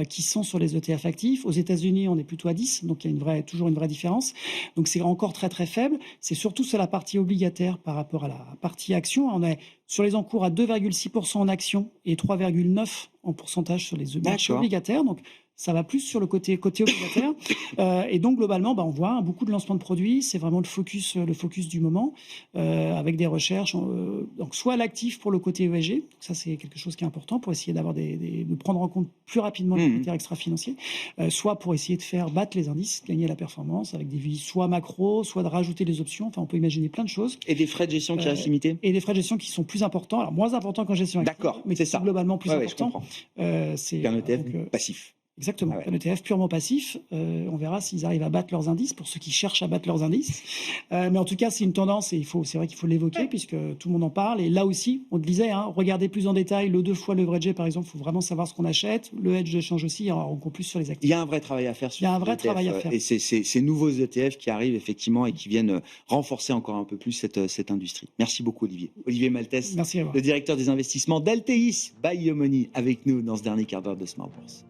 S6: qui sont sur les ETF actifs. Aux États-Unis, on est plutôt à 10, donc il y a toujours une vraie différence. Donc c'est encore très très faible. C'est surtout sur la partie obligataire par rapport à la partie action. On est sur les encours à 2,6% en actions et 3,9% en pourcentage sur les marchés obligataires. Donc ça va plus sur le côté obligataire. Et donc, globalement, on voit beaucoup de lancements de produits. C'est vraiment le focus du moment, avec des recherches. Donc, soit l'actif pour le côté ESG. Donc ça, c'est quelque chose qui est important pour essayer d'avoir de prendre en compte plus rapidement les critères extra-financiers. Soit pour essayer de faire battre les indices, gagner la performance avec des vies soit macro, soit de rajouter des options. Enfin, on peut imaginer plein de choses.
S1: Et des frais de gestion qui restent limités.
S6: Et des frais de gestion qui sont plus importants. Alors, moins importants qu'en gestion active.
S1: D'accord,
S6: mais c'est globalement plus important.
S1: C'est un ETF passif.
S6: Exactement, un ETF purement passif. On verra s'ils arrivent à battre leurs indices, pour ceux qui cherchent à battre leurs indices. Mais en tout cas, c'est une tendance et c'est vrai qu'il faut l'évoquer puisque tout le monde en parle. Et là aussi, on le disait, regardez plus en détail le 2 fois leveragé, par exemple, il faut vraiment savoir ce qu'on achète. Le hedge de change aussi, alors on compte plus sur les actifs.
S1: Il y a un vrai travail à faire sur
S6: travail à faire.
S1: Et c'est ces nouveaux ETF qui arrivent effectivement et qui viennent renforcer encore un peu plus cette industrie. Merci beaucoup, Olivier. Olivier Maltès,
S6: merci à vous.
S1: Le directeur des investissements d'Alteis by Yomoni, avec nous dans ce dernier quart d'heure de Smart Bourse.